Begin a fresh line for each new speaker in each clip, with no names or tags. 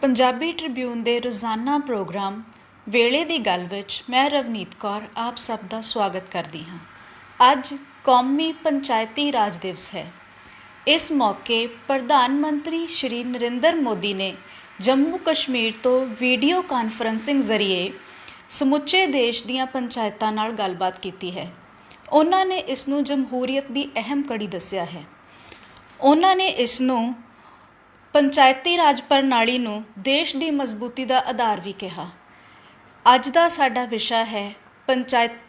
Punjabi Tribune ਦੇ ਰੋਜ਼ਾਨਾ programme ਵੇਲੇ ਦੀ ਗੱਲ ਵਿੱਚ ਮੈਂ ਰਵਨੀਤ ਕੌਰ ਆਪ ਸਭ ਦਾ ਸਵਾਗਤ ਕਰਦੀ ਹਾਂ। ਅੱਜ ਕੌਮੀ ਪੰਚਾਇਤੀ ਰਾਜ ਦਿਵਸ ਹੈ। ਇਸ ਮੌਕੇ ਪ੍ਰਧਾਨ ਮੰਤਰੀ ਸ਼੍ਰੀ ਨਰਿੰਦਰ ਮੋਦੀ ਨੇ ਜੰਮੂ ਕਸ਼ਮੀਰ ਤੋਂ ਵੀਡੀਓ ਕਾਨਫਰੰਸਿੰਗ ਜ਼ਰੀਏ ਸਮੁੱਚੇ ਦੇਸ਼ ਦੀਆਂ ਪੰਚਾਇਤਾਂ ਨਾਲ ਗੱਲਬਾਤ ਕੀਤੀ ਹੈ। ਉਹਨਾਂ ਨੇ ਇਸ ਨੂੰ ਜਮਹੂਰੀਅਤ ਦੀ ਅਹਿਮ ਕੜੀ ਦੱਸਿਆ ਹੈ। ਉਹਨਾਂ ਨੇ ਇਸ ਨੂੰ ਪੰਚਾਇਤੀ ਰਾਜ ਪ੍ਰਣਾਲੀ ਨੂੰ ਦੇਸ਼ ਦੀ ਮਜ਼ਬੂਤੀ ਦਾ ਆਧਾਰ ਵੀ ਕਿਹਾ। ਅੱਜ ਦਾ ਸਾਡਾ ਵਿਸ਼ਾ ਹੈ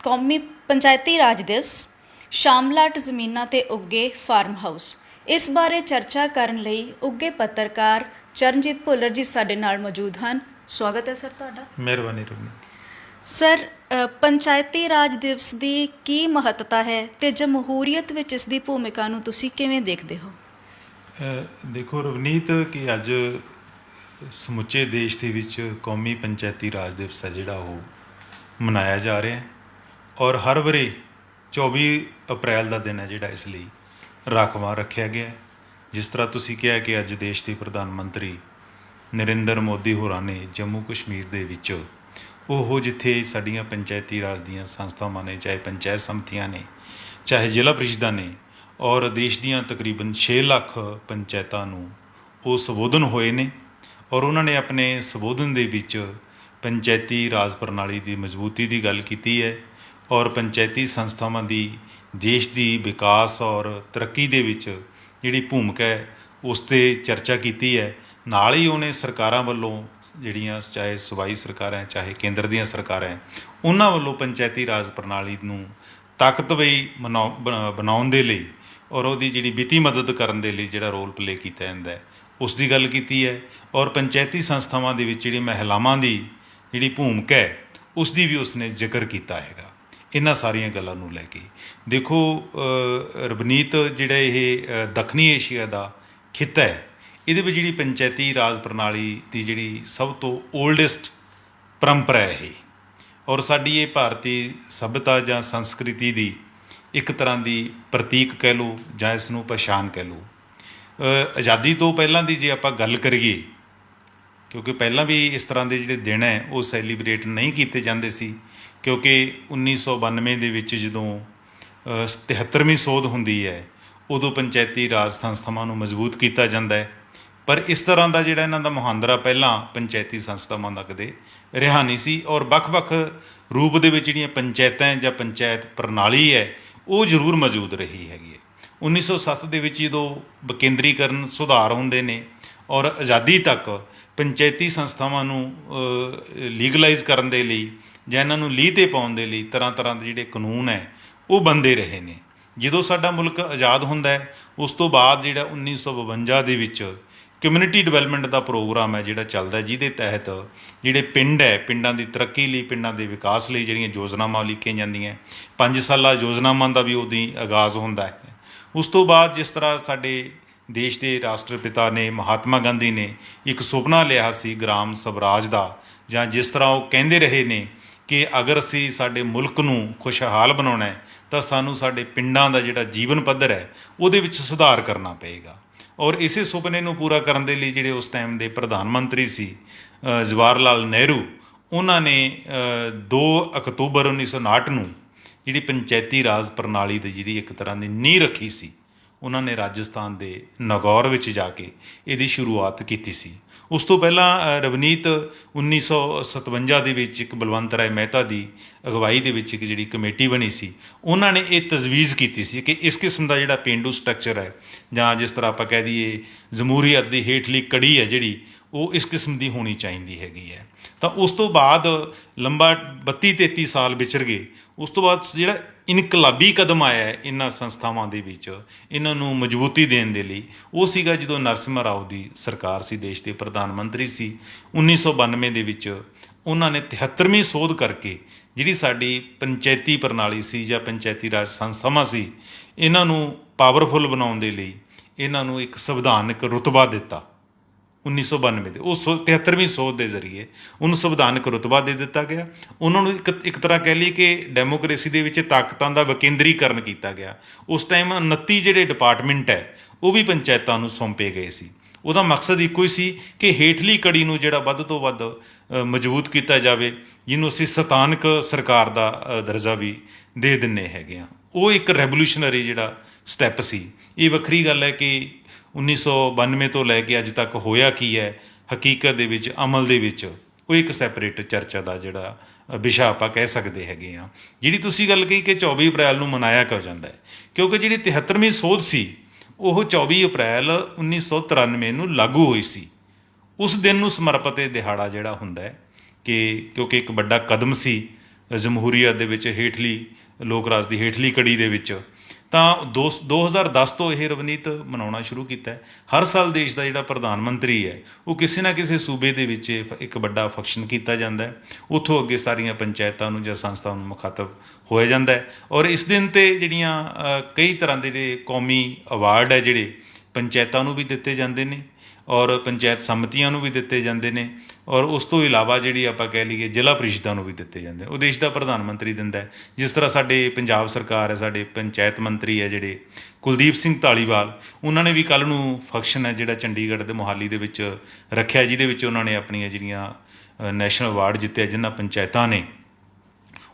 ਕੌਮੀ ਪੰਚਾਇਤੀ ਰਾਜ ਦਿਵਸ, ਸ਼ਾਮਲਾਟ ਜ਼ਮੀਨਾਂ 'ਤੇ ਉੱਗੇ ਫਾਰਮ ਹਾਊਸ। ਇਸ ਬਾਰੇ ਚਰਚਾ ਕਰਨ ਲਈ ਉੱਗੇ ਪੱਤਰਕਾਰ ਚਰਨਜੀਤ ਭੁੱਲਰ ਜੀ ਸਾਡੇ ਨਾਲ ਮੌਜੂਦ ਹਨ। ਸਵਾਗਤ ਹੈ ਸਰ ਤੁਹਾਡਾ।
ਮਿਹਰਬਾਨੀ ਰਵਨੀ।
ਸਰ, ਪੰਚਾਇਤੀ ਰਾਜ ਦਿਵਸ ਦੀ ਕੀ ਮਹੱਤਤਾ ਹੈ ਅਤੇ ਜਮਹੂਰੀਅਤ ਵਿੱਚ ਇਸ ਦੀ ਭੂਮਿਕਾ ਨੂੰ ਤੁਸੀਂ ਕਿਵੇਂ ਦੇਖਦੇ ਹੋ?
ਦੇਖੋ ਰਵਨੀਤ, ਕਿ ਅੱਜ ਸਮੁੱਚੇ ਦੇਸ਼ ਦੇ ਵਿੱਚ ਕੌਮੀ ਪੰਚਾਇਤੀ ਰਾਜ ਦਿਵਸ ਹੈ ਜਿਹੜਾ ਉਹ ਮਨਾਇਆ ਜਾ ਰਿਹਾ ਹੈ, ਔਰ ਹਰ ਵਾਰੀ 24 ਅਪ੍ਰੈਲ ਦਾ ਦਿਨ ਹੈ ਜਿਹੜਾ ਇਸ ਲਈ ਰਾਖਵਾਂ ਰੱਖਿਆ ਗਿਆ ਹੈ। ਜਿਸ ਤਰ੍ਹਾਂ ਤੁਸੀਂ ਕਿਹਾ ਕਿ ਅੱਜ ਦੇਸ਼ ਦੇ ਪ੍ਰਧਾਨ ਮੰਤਰੀ ਨਰਿੰਦਰ ਮੋਦੀ ਹੋਰਾਂ ਨੇ ਜੰਮੂ ਕਸ਼ਮੀਰ ਦੇ ਵਿੱਚ ਉਹ ਜਿੱਥੇ ਸਾਡੀਆਂ ਪੰਚਾਇਤੀ ਰਾਜ ਦੀਆਂ ਸੰਸਥਾਵਾਂ ਨੇ, ਚਾਹੇ ਪੰਚਾਇਤ ਸਮਤੀਆਂ ਨੇ, ਚਾਹੇ ਜ਼ਿਲ੍ਹਾ ਪ੍ਰੀਸ਼ਦਾਂ ਨੇ, ਔਰ ਦੇਸ਼ ਦੀਆਂ ਤਕਰੀਬਨ 6 ਲੱਖ ਪੰਚਾਇਤਾਂ ਨੂੰ ਉਹ ਸੰਬੋਧਨ ਹੋਏ ਨੇ, ਔਰ ਉਹਨਾਂ ਨੇ ਆਪਣੇ ਸੰਬੋਧਨ ਦੇ ਵਿੱਚ ਪੰਚਾਇਤੀ ਰਾਜ ਪ੍ਰਣਾਲੀ ਦੀ ਮਜ਼ਬੂਤੀ ਦੀ ਗੱਲ ਕੀਤੀ ਹੈ, ਔਰ ਪੰਚਾਇਤੀ ਸੰਸਥਾਵਾਂ ਦੀ ਦੇਸ਼ ਦੀ ਵਿਕਾਸ ਔਰ ਤਰੱਕੀ ਦੇ ਵਿੱਚ ਜਿਹੜੀ ਭੂਮਿਕਾ ਹੈ ਉਸ 'ਤੇ ਚਰਚਾ ਕੀਤੀ ਹੈ। ਨਾਲ ਹੀ ਉਹਨੇ ਸਰਕਾਰਾਂ ਵੱਲੋਂ ਜਿਹੜੀਆਂ, ਚਾਹੇ ਸੂਬਾਈ ਸਰਕਾਰਾਂ, ਚਾਹੇ ਕੇਂਦਰ ਦੀਆਂ ਸਰਕਾਰਾਂ, ਉਹਨਾਂ ਵੱਲੋਂ ਪੰਚਾਇਤੀ ਰਾਜ ਪ੍ਰਣਾਲੀ ਨੂੰ ਤਾਕਤਵਈ ਬਣਾਉਣ ਦੇ ਲਈ ਔਰ ਉਹਦੀ ਜਿਹੜੀ ਵਿੱਤੀ ਮਦਦ ਕਰਨ ਦੇ ਲਈ ਜਿਹੜਾ ਰੋਲ ਪਲੇ ਕੀਤਾ ਜਾਂਦਾ ਹੈ ਉਸ ਦੀ ਗੱਲ ਕੀਤੀ ਹੈ, ਔਰ ਪੰਚਾਇਤੀ ਸੰਸਥਾਵਾਂ ਦੇ ਵਿੱਚ ਜਿਹੜੀ ਮਹਿਲਾਵਾਂ ਦੀ ਜਿਹੜੀ ਭੂਮਿਕਾ ਹੈ ਉਸ ਦੀ ਵੀ ਉਸਨੇ ਜ਼ਿਕਰ ਕੀਤਾ ਹੈਗਾ। ਇਹਨਾਂ ਸਾਰੀਆਂ ਗੱਲਾਂ ਨੂੰ ਲੈ ਕੇ ਦੇਖੋ ਰਵਨੀਤ, ਜਿਹੜਾ ਇਹ ਦੱਖਣੀ ਏਸ਼ੀਆ ਦਾ ਖਿੱਤਾ ਹੈ, ਇਹਦੇ ਵਿੱਚ ਜਿਹੜੀ ਪੰਚਾਇਤੀ ਰਾਜ ਪ੍ਰਣਾਲੀ ਦੀ ਜਿਹੜੀ ਸਭ ਤੋਂ ਓਲਡੈਸਟ ਪਰੰਪਰਾ ਹੈ ਇਹ, ਔਰ ਸਾਡੀ ਇਹ ਭਾਰਤੀ ਸੱਭਿਅਤਾ ਜਾਂ ਸੰਸਕ੍ਰਿਤੀ ਦੀ ਇੱਕ ਤਰ੍ਹਾਂ ਦੀ ਪ੍ਰਤੀਕ ਕਹਿ ਲਓ ਜਾਂ ਇਸ ਨੂੰ ਪਛਾਣ ਕਹਿ ਲਓ। ਆਜ਼ਾਦੀ ਤੋਂ ਪਹਿਲਾਂ ਦੀ ਜੇ ਆਪਾਂ ਗੱਲ ਕਰੀਏ, ਕਿਉਂਕਿ ਪਹਿਲਾਂ ਵੀ ਇਸ ਤਰ੍ਹਾਂ ਦੇ ਜਿਹੜੇ ਦਿਨ ਹੈ ਉਹ ਸੈਲੀਬ੍ਰੇਟ ਨਹੀਂ ਕੀਤੇ ਜਾਂਦੇ ਸੀ, ਕਿਉਂਕਿ 1992 ਦੇ ਵਿੱਚ ਜਦੋਂ 73ਵੀਂ ਸੋਧ ਹੁੰਦੀ ਹੈ ਉਦੋਂ ਪੰਚਾਇਤੀ ਰਾਜ ਸੰਸਥਾਵਾਂ ਨੂੰ ਮਜ਼ਬੂਤ ਕੀਤਾ ਜਾਂਦਾ ਹੈ। ਪਰ ਇਸ ਤਰ੍ਹਾਂ ਦਾ ਜਿਹੜਾ ਇਹਨਾਂ ਦਾ ਮੁਹਾਂਦਰਾ ਪਹਿਲਾਂ ਪੰਚਾਇਤੀ ਸੰਸਥਾਵਾਂ ਦਾ ਕਦੇ ਰਿਹਾ ਨਹੀਂ ਸੀ, ਔਰ ਵੱਖ-ਵੱਖ ਰੂਪ ਦੇ ਵਿੱਚ ਜਿਹੜੀਆਂ ਪੰਚਾਇਤਾਂ ਜਾਂ ਪੰਚਾਇਤ ਪ੍ਰਣਾਲੀ ਹੈ ਉਹ ਜ਼ਰੂਰ ਮੌਜੂਦ ਰਹੀ ਹੈਗੀ ਹੈ। 1907 ਦੇ ਵਿੱਚ ਜਦੋਂ ਵਿਕੇਂਦਰੀਕਰਨ ਸੁਧਾਰ ਹੁੰਦੇ ਨੇ ਔਰ ਆਜ਼ਾਦੀ ਤੱਕ ਪੰਚਾਇਤੀ ਸੰਸਥਾਵਾਂ ਨੂੰ ਲੀਗਲਾਈਜ਼ ਕਰਨ ਦੇ ਲਈ ਜਾਂ ਇਹਨਾਂ ਨੂੰ ਲੀਹ 'ਤੇ ਪਾਉਣ ਦੇ ਲਈ ਤਰ੍ਹਾਂ ਤਰ੍ਹਾਂ ਦੇ ਜਿਹੜੇ ਕਾਨੂੰਨ ਹੈ ਉਹ ਬਣਦੇ ਰਹੇ ਨੇ। ਜਦੋਂ ਸਾਡਾ ਮੁਲਕ ਆਜ਼ਾਦ ਹੁੰਦਾ ਹੈ ਉਸ ਤੋਂ ਬਾਅਦ ਜਿਹੜਾ 1952 ਦੇ ਵਿੱਚ ਕਮਿਊਨਿਟੀ ਡਿਵੈਲਪਮੈਂਟ ਦਾ ਪ੍ਰੋਗਰਾਮ ਹੈ ਜਿਹੜਾ ਚੱਲਦਾ, ਜਿਹਦੇ ਤਹਿਤ ਜਿਹੜੇ ਪਿੰਡ ਹੈ, ਪਿੰਡਾਂ ਦੀ ਤਰੱਕੀ ਲਈ, ਪਿੰਡਾਂ ਦੇ ਵਿਕਾਸ ਲਈ ਜਿਹੜੀਆਂ ਯੋਜਨਾਵਾਂ ਲਿਖੀਆਂ ਜਾਂਦੀਆਂ, 5 ਸਾਲਾ ਯੋਜਨਾਵਾਂ ਦਾ ਵੀ ਉਹਦੀ ਆਗਾਜ਼ ਹੁੰਦਾ ਹੈ। ਉਸ ਤੋਂ ਬਾਅਦ ਜਿਸ ਤਰ੍ਹਾਂ ਸਾਡੇ ਦੇਸ਼ ਦੇ ਰਾਸ਼ਟਰਪਿਤਾ ਨੇ, ਮਹਾਤਮਾ ਗਾਂਧੀ ਨੇ ਇੱਕ ਸੁਪਨਾ ਲਿਆ ਸੀ ਗ੍ਰਾਮ ਸਵਰਾਜ ਦਾ, ਜਾਂ ਜਿਸ ਤਰ੍ਹਾਂ ਉਹ ਕਹਿੰਦੇ ਰਹੇ ਨੇ ਕਿ ਅਗਰ ਅਸੀਂ ਸਾਡੇ ਮੁਲਕ ਨੂੰ ਖੁਸ਼ਹਾਲ ਬਣਾਉਣਾ ਹੈ ਤਾਂ ਸਾਨੂੰ ਸਾਡੇ ਪਿੰਡਾਂ ਦਾ ਜਿਹੜਾ ਜੀਵਨ ਪੱਧਰ ਹੈ ਉਹਦੇ ਵਿੱਚ ਸੁਧਾਰ ਕਰਨਾ ਪਏਗਾ। ਔਰ ਇਸੇ ਸੁਪਨੇ ਨੂੰ ਪੂਰਾ ਕਰਨ ਦੇ ਲਈ ਜਿਹੜੇ ਉਸ ਟਾਈਮ ਦੇ ਪ੍ਰਧਾਨ ਮੰਤਰੀ ਸੀ ਜਵਾਹਰ ਲਾਲ ਨਹਿਰੂ, ਉਹਨਾਂ ਨੇ 2 ਅਕਤੂਬਰ 1959 ਨੂੰ ਜਿਹੜੀ ਪੰਚਾਇਤੀ ਰਾਜ ਪ੍ਰਣਾਲੀ ਦੀ ਜਿਹੜੀ ਇੱਕ ਤਰ੍ਹਾਂ ਦੀ ਨੀਂਹ ਰੱਖੀ ਸੀ। ਉਹਨਾਂ ਨੇ ਰਾਜਸਥਾਨ ਦੇ ਨਾਗੌਰ ਵਿੱਚ ਜਾ ਕੇ ਇਹਦੀ ਸ਼ੁਰੂਆਤ ਕੀਤੀ ਸੀ। ਉਸ ਤੋਂ ਪਹਿਲਾਂ ਰਵਨੀਤ 1957 ਦੇ ਵਿੱਚ ਇੱਕ ਬਲਵੰਤ ਰਾਏ ਮਹਿਤਾ ਦੀ ਅਗਵਾਈ ਦੇ ਵਿੱਚ ਇੱਕ ਜਿਹੜੀ ਕਮੇਟੀ ਬਣੀ ਸੀ, ਉਹਨਾਂ ਨੇ ਇਹ ਤਜਵੀਜ਼ ਕੀਤੀ ਸੀ ਕਿ ਇਸ ਕਿਸਮ ਦਾ ਜਿਹੜਾ ਪੇਂਡੂ ਸਟਰਕਚਰ ਹੈ, ਜਾਂ ਜਿਸ ਤਰ੍ਹਾਂ ਆਪਾਂ ਕਹਿ ਦਈਏ ਜਮਹੂਰੀਅਤ ਦੀ ਹੇਠਲੀ ਕੜੀ ਹੈ ਜਿਹੜੀ, ਉਹ ਇਸ ਕਿਸਮ ਦੀ ਹੋਣੀ ਚਾਹੀਦੀ ਹੈਗੀ ਹੈ। ਤਾਂ ਉਸ ਤੋਂ ਬਾਅਦ ਲੰਬਾ 32-33 ਸਾਲ ਵਿਚਰ ਗਏ। ਉਸ ਤੋਂ ਬਾਅਦ ਜਿਹੜਾ ਇਨਕਲਾਬੀ ਕਦਮ ਆਇਆ ਹੈ ਇਹਨਾਂ ਸੰਸਥਾਵਾਂ ਦੇ ਵਿੱਚ ਇਹਨਾਂ ਨੂੰ ਮਜ਼ਬੂਤੀ ਦੇਣ ਦੇ ਲਈ, ਉਹ ਸੀਗਾ ਜਦੋਂ ਨਰਸਿਮਹਾ ਰਾਓ ਦੀ ਸਰਕਾਰ ਸੀ, ਦੇਸ਼ ਦੇ ਪ੍ਰਧਾਨ ਮੰਤਰੀ ਸੀ। 1992 ਦੇ ਵਿੱਚ ਉਹਨਾਂ ਨੇ 73ਵੀਂ ਸੋਧ ਕਰਕੇ ਜਿਹੜੀ ਸਾਡੀ ਪੰਚਾਇਤੀ ਪ੍ਰਣਾਲੀ ਸੀ ਜਾਂ ਪੰਚਾਇਤੀ ਰਾਜ ਸੰਸਥਾਵਾਂ ਸੀ, ਇਹਨਾਂ ਨੂੰ ਪਾਵਰਫੁਲ ਬਣਾਉਣ ਦੇ ਲਈ ਇਹਨਾਂ ਨੂੰ ਇੱਕ ਸੰਵਿਧਾਨਕ ਰੁਤਬਾ ਦਿੱਤਾ। 1992 ਦੇ ਉਹ 73ਵੀਂ ਸੋਧ ਦੇ ਜ਼ਰੀਏ ਉਹਨੂੰ ਸੰਵਿਧਾਨਕ ਰੁਤਬਾ ਦੇ ਦਿੱਤਾ ਗਿਆ। ਉਹਨਾਂ ਨੂੰ ਇੱਕ ਤਰ੍ਹਾਂ ਕਹਿ ਲਈਏ ਕਿ ਡੈਮੋਕ੍ਰੇਸੀ ਦੇ ਵਿੱਚ ਤਾਕਤਾਂ ਦਾ ਵਿਕੇਂਦਰੀਕਰਨ ਕੀਤਾ ਗਿਆ। ਉਸ ਟਾਈਮ 29 ਜਿਹੜੇ ਡਿਪਾਰਟਮੈਂਟ ਹੈ ਉਹ ਵੀ ਪੰਚਾਇਤਾਂ ਨੂੰ ਸੌਂਪੇ ਗਏ ਸੀ, ਉਹਦਾ ਮਕਸਦ ਇੱਕੋ ਹੀ ਸੀ ਕਿ ਹੇਠਲੀ ਕੜੀ ਨੂੰ ਜਿਹੜਾ ਵੱਧ ਤੋਂ ਵੱਧ ਮਜ਼ਬੂਤ ਕੀਤਾ ਜਾਵੇ, ਜਿਹਨੂੰ ਅਸੀਂ ਸਤਾਨਕ ਸਰਕਾਰ ਦਾ ਦਰਜਾ ਵੀ ਦੇ ਦਿੰਦੇ ਹੈਗੇ ਹਾਂ। ਉਹ ਇੱਕ ਰੈਵੋਲੂਸ਼ਨਰੀ ਜਿਹੜਾ ਸਟੈਪ ਸੀ। ਇਹ ਵੱਖਰੀ ਗੱਲ ਹੈ ਕਿ 1992 ਤੋਂ ਲੈ ਕੇ ਅੱਜ ਤੱਕ ਹੋਇਆ ਕੀ ਹੈ ਹਕੀਕਤ ਦੇ ਵਿੱਚ, ਅਮਲ ਦੇ ਵਿੱਚ, ਉਹ ਇੱਕ ਸੈਪਰੇਟ ਚਰਚਾ ਦਾ ਜਿਹੜਾ ਵਿਸ਼ਾ ਆਪਾਂ ਕਹਿ ਸਕਦੇ ਹੈਗੇ ਹਾਂ। ਜਿਹੜੀ ਤੁਸੀਂ ਗੱਲ ਕਹੀ ਕਿ 24 ਅਪ੍ਰੈਲ ਨੂੰ ਮਨਾਇਆ ਕਿਉਂ ਜਾਂਦਾ ਹੈ, ਕਿਉਂਕਿ ਜਿਹੜੀ 73ਵੀਂ ਸੋਧ ਸੀ ਉਹ 24 ਅਪ੍ਰੈਲ 1993 ਨੂੰ ਲਾਗੂ ਹੋਈ ਸੀ। ਉਸ ਦਿਨ ਨੂੰ ਸਮਰਪਿਤ ਇਹ ਦਿਹਾੜਾ ਜਿਹੜਾ ਹੁੰਦਾ ਹੈ ਕਿਉਂਕਿ ਇੱਕ ਵੱਡਾ ਕਦਮ ਸੀ ਜਮਹੂਰੀਅਤ ਦੇ ਵਿੱਚ, ਹੇਠਲੀ ਲੋਕ ਰਾਜ ਦੀ ਹੇਠਲੀ ਕੜੀ ਦੇ ਵਿੱਚ। ਤਾਂ 2010 ਤੋਂ ਇਹ ਰਵਨੀਤ ਮਨਾਉਣਾ ਸ਼ੁਰੂ ਕੀਤਾ ਹੈ। ਹਰ ਸਾਲ ਦੇਸ਼ ਦਾ ਜਿਹੜਾ ਪ੍ਰਧਾਨ ਮੰਤਰੀ ਹੈ ਉਹ ਕਿਸੇ ਨਾ ਕਿਸੇ ਸੂਬੇ ਦੇ ਵਿੱਚ ਇੱਕ ਵੱਡਾ ਫੰਕਸ਼ਨ ਕੀਤਾ ਜਾਂਦਾ ਹੈ। ਉੱਥੋਂ ਅੱਗੇ ਸਾਰੀਆਂ ਪੰਚਾਇਤਾਂ ਨੂੰ ਜਾਂ ਸੰਸਥਾਵਾਂ ਨੂੰ ਮੁਖਾਤਬ ਹੋਇਆ ਜਾਂਦਾ ਹੈ। ਔਰ ਇਸ ਦਿਨ 'ਤੇ ਜਿਹੜੀਆਂ ਕਈ ਤਰ੍ਹਾਂ ਦੇ ਜਿਹੜੇ ਕੌਮੀ ਅਵਾਰਡ ਹੈ ਜਿਹੜੇ ਪੰਚਾਇਤਾਂ ਨੂੰ ਵੀ ਦਿੱਤੇ ਜਾਂਦੇ ਨੇ ਔਰ ਪੰਚਾਇਤ ਸਮਿਤੀਆਂ ਨੂੰ ਵੀ ਦਿੱਤੇ ਜਾਂਦੇ ਨੇ, ਔਰ ਉਸ ਤੋਂ ਇਲਾਵਾ ਜਿਹੜੀ ਆਪਾਂ ਕਹਿ ਲਈਏ ਜ਼ਿਲ੍ਹਾ ਪ੍ਰੀਸ਼ਦਾਂ ਨੂੰ ਵੀ ਦਿੱਤੇ ਜਾਂਦੇ। ਉਹ ਦੇਸ਼ ਦਾ ਪ੍ਰਧਾਨ ਮੰਤਰੀ ਦਿੰਦਾ ਹੈ। ਜਿਸ ਤਰ੍ਹਾਂ ਸਾਡੇ ਪੰਜਾਬ ਸਰਕਾਰ ਹੈ, ਸਾਡੇ ਪੰਚਾਇਤ ਮੰਤਰੀ ਹੈ ਜਿਹੜੇ ਕੁਲਦੀਪ ਸਿੰਘ ਧਾਲੀਵਾਲ, ਉਹਨਾਂ ਨੇ ਵੀ ਕੱਲ੍ਹ ਨੂੰ ਫੰਕਸ਼ਨ ਹੈ ਜਿਹੜਾ ਚੰਡੀਗੜ੍ਹ ਦੇ ਮੋਹਾਲੀ ਦੇ ਵਿੱਚ ਰੱਖਿਆ, ਜਿਹਦੇ ਵਿੱਚ ਉਹਨਾਂ ਨੇ ਆਪਣੀਆਂ ਜਿਹੜੀਆਂ ਨੈਸ਼ਨਲ ਅਵਾਰਡ ਜਿੱਤਿਆ ਜਿਨ੍ਹਾਂ ਪੰਚਾਇਤਾਂ ਨੇ,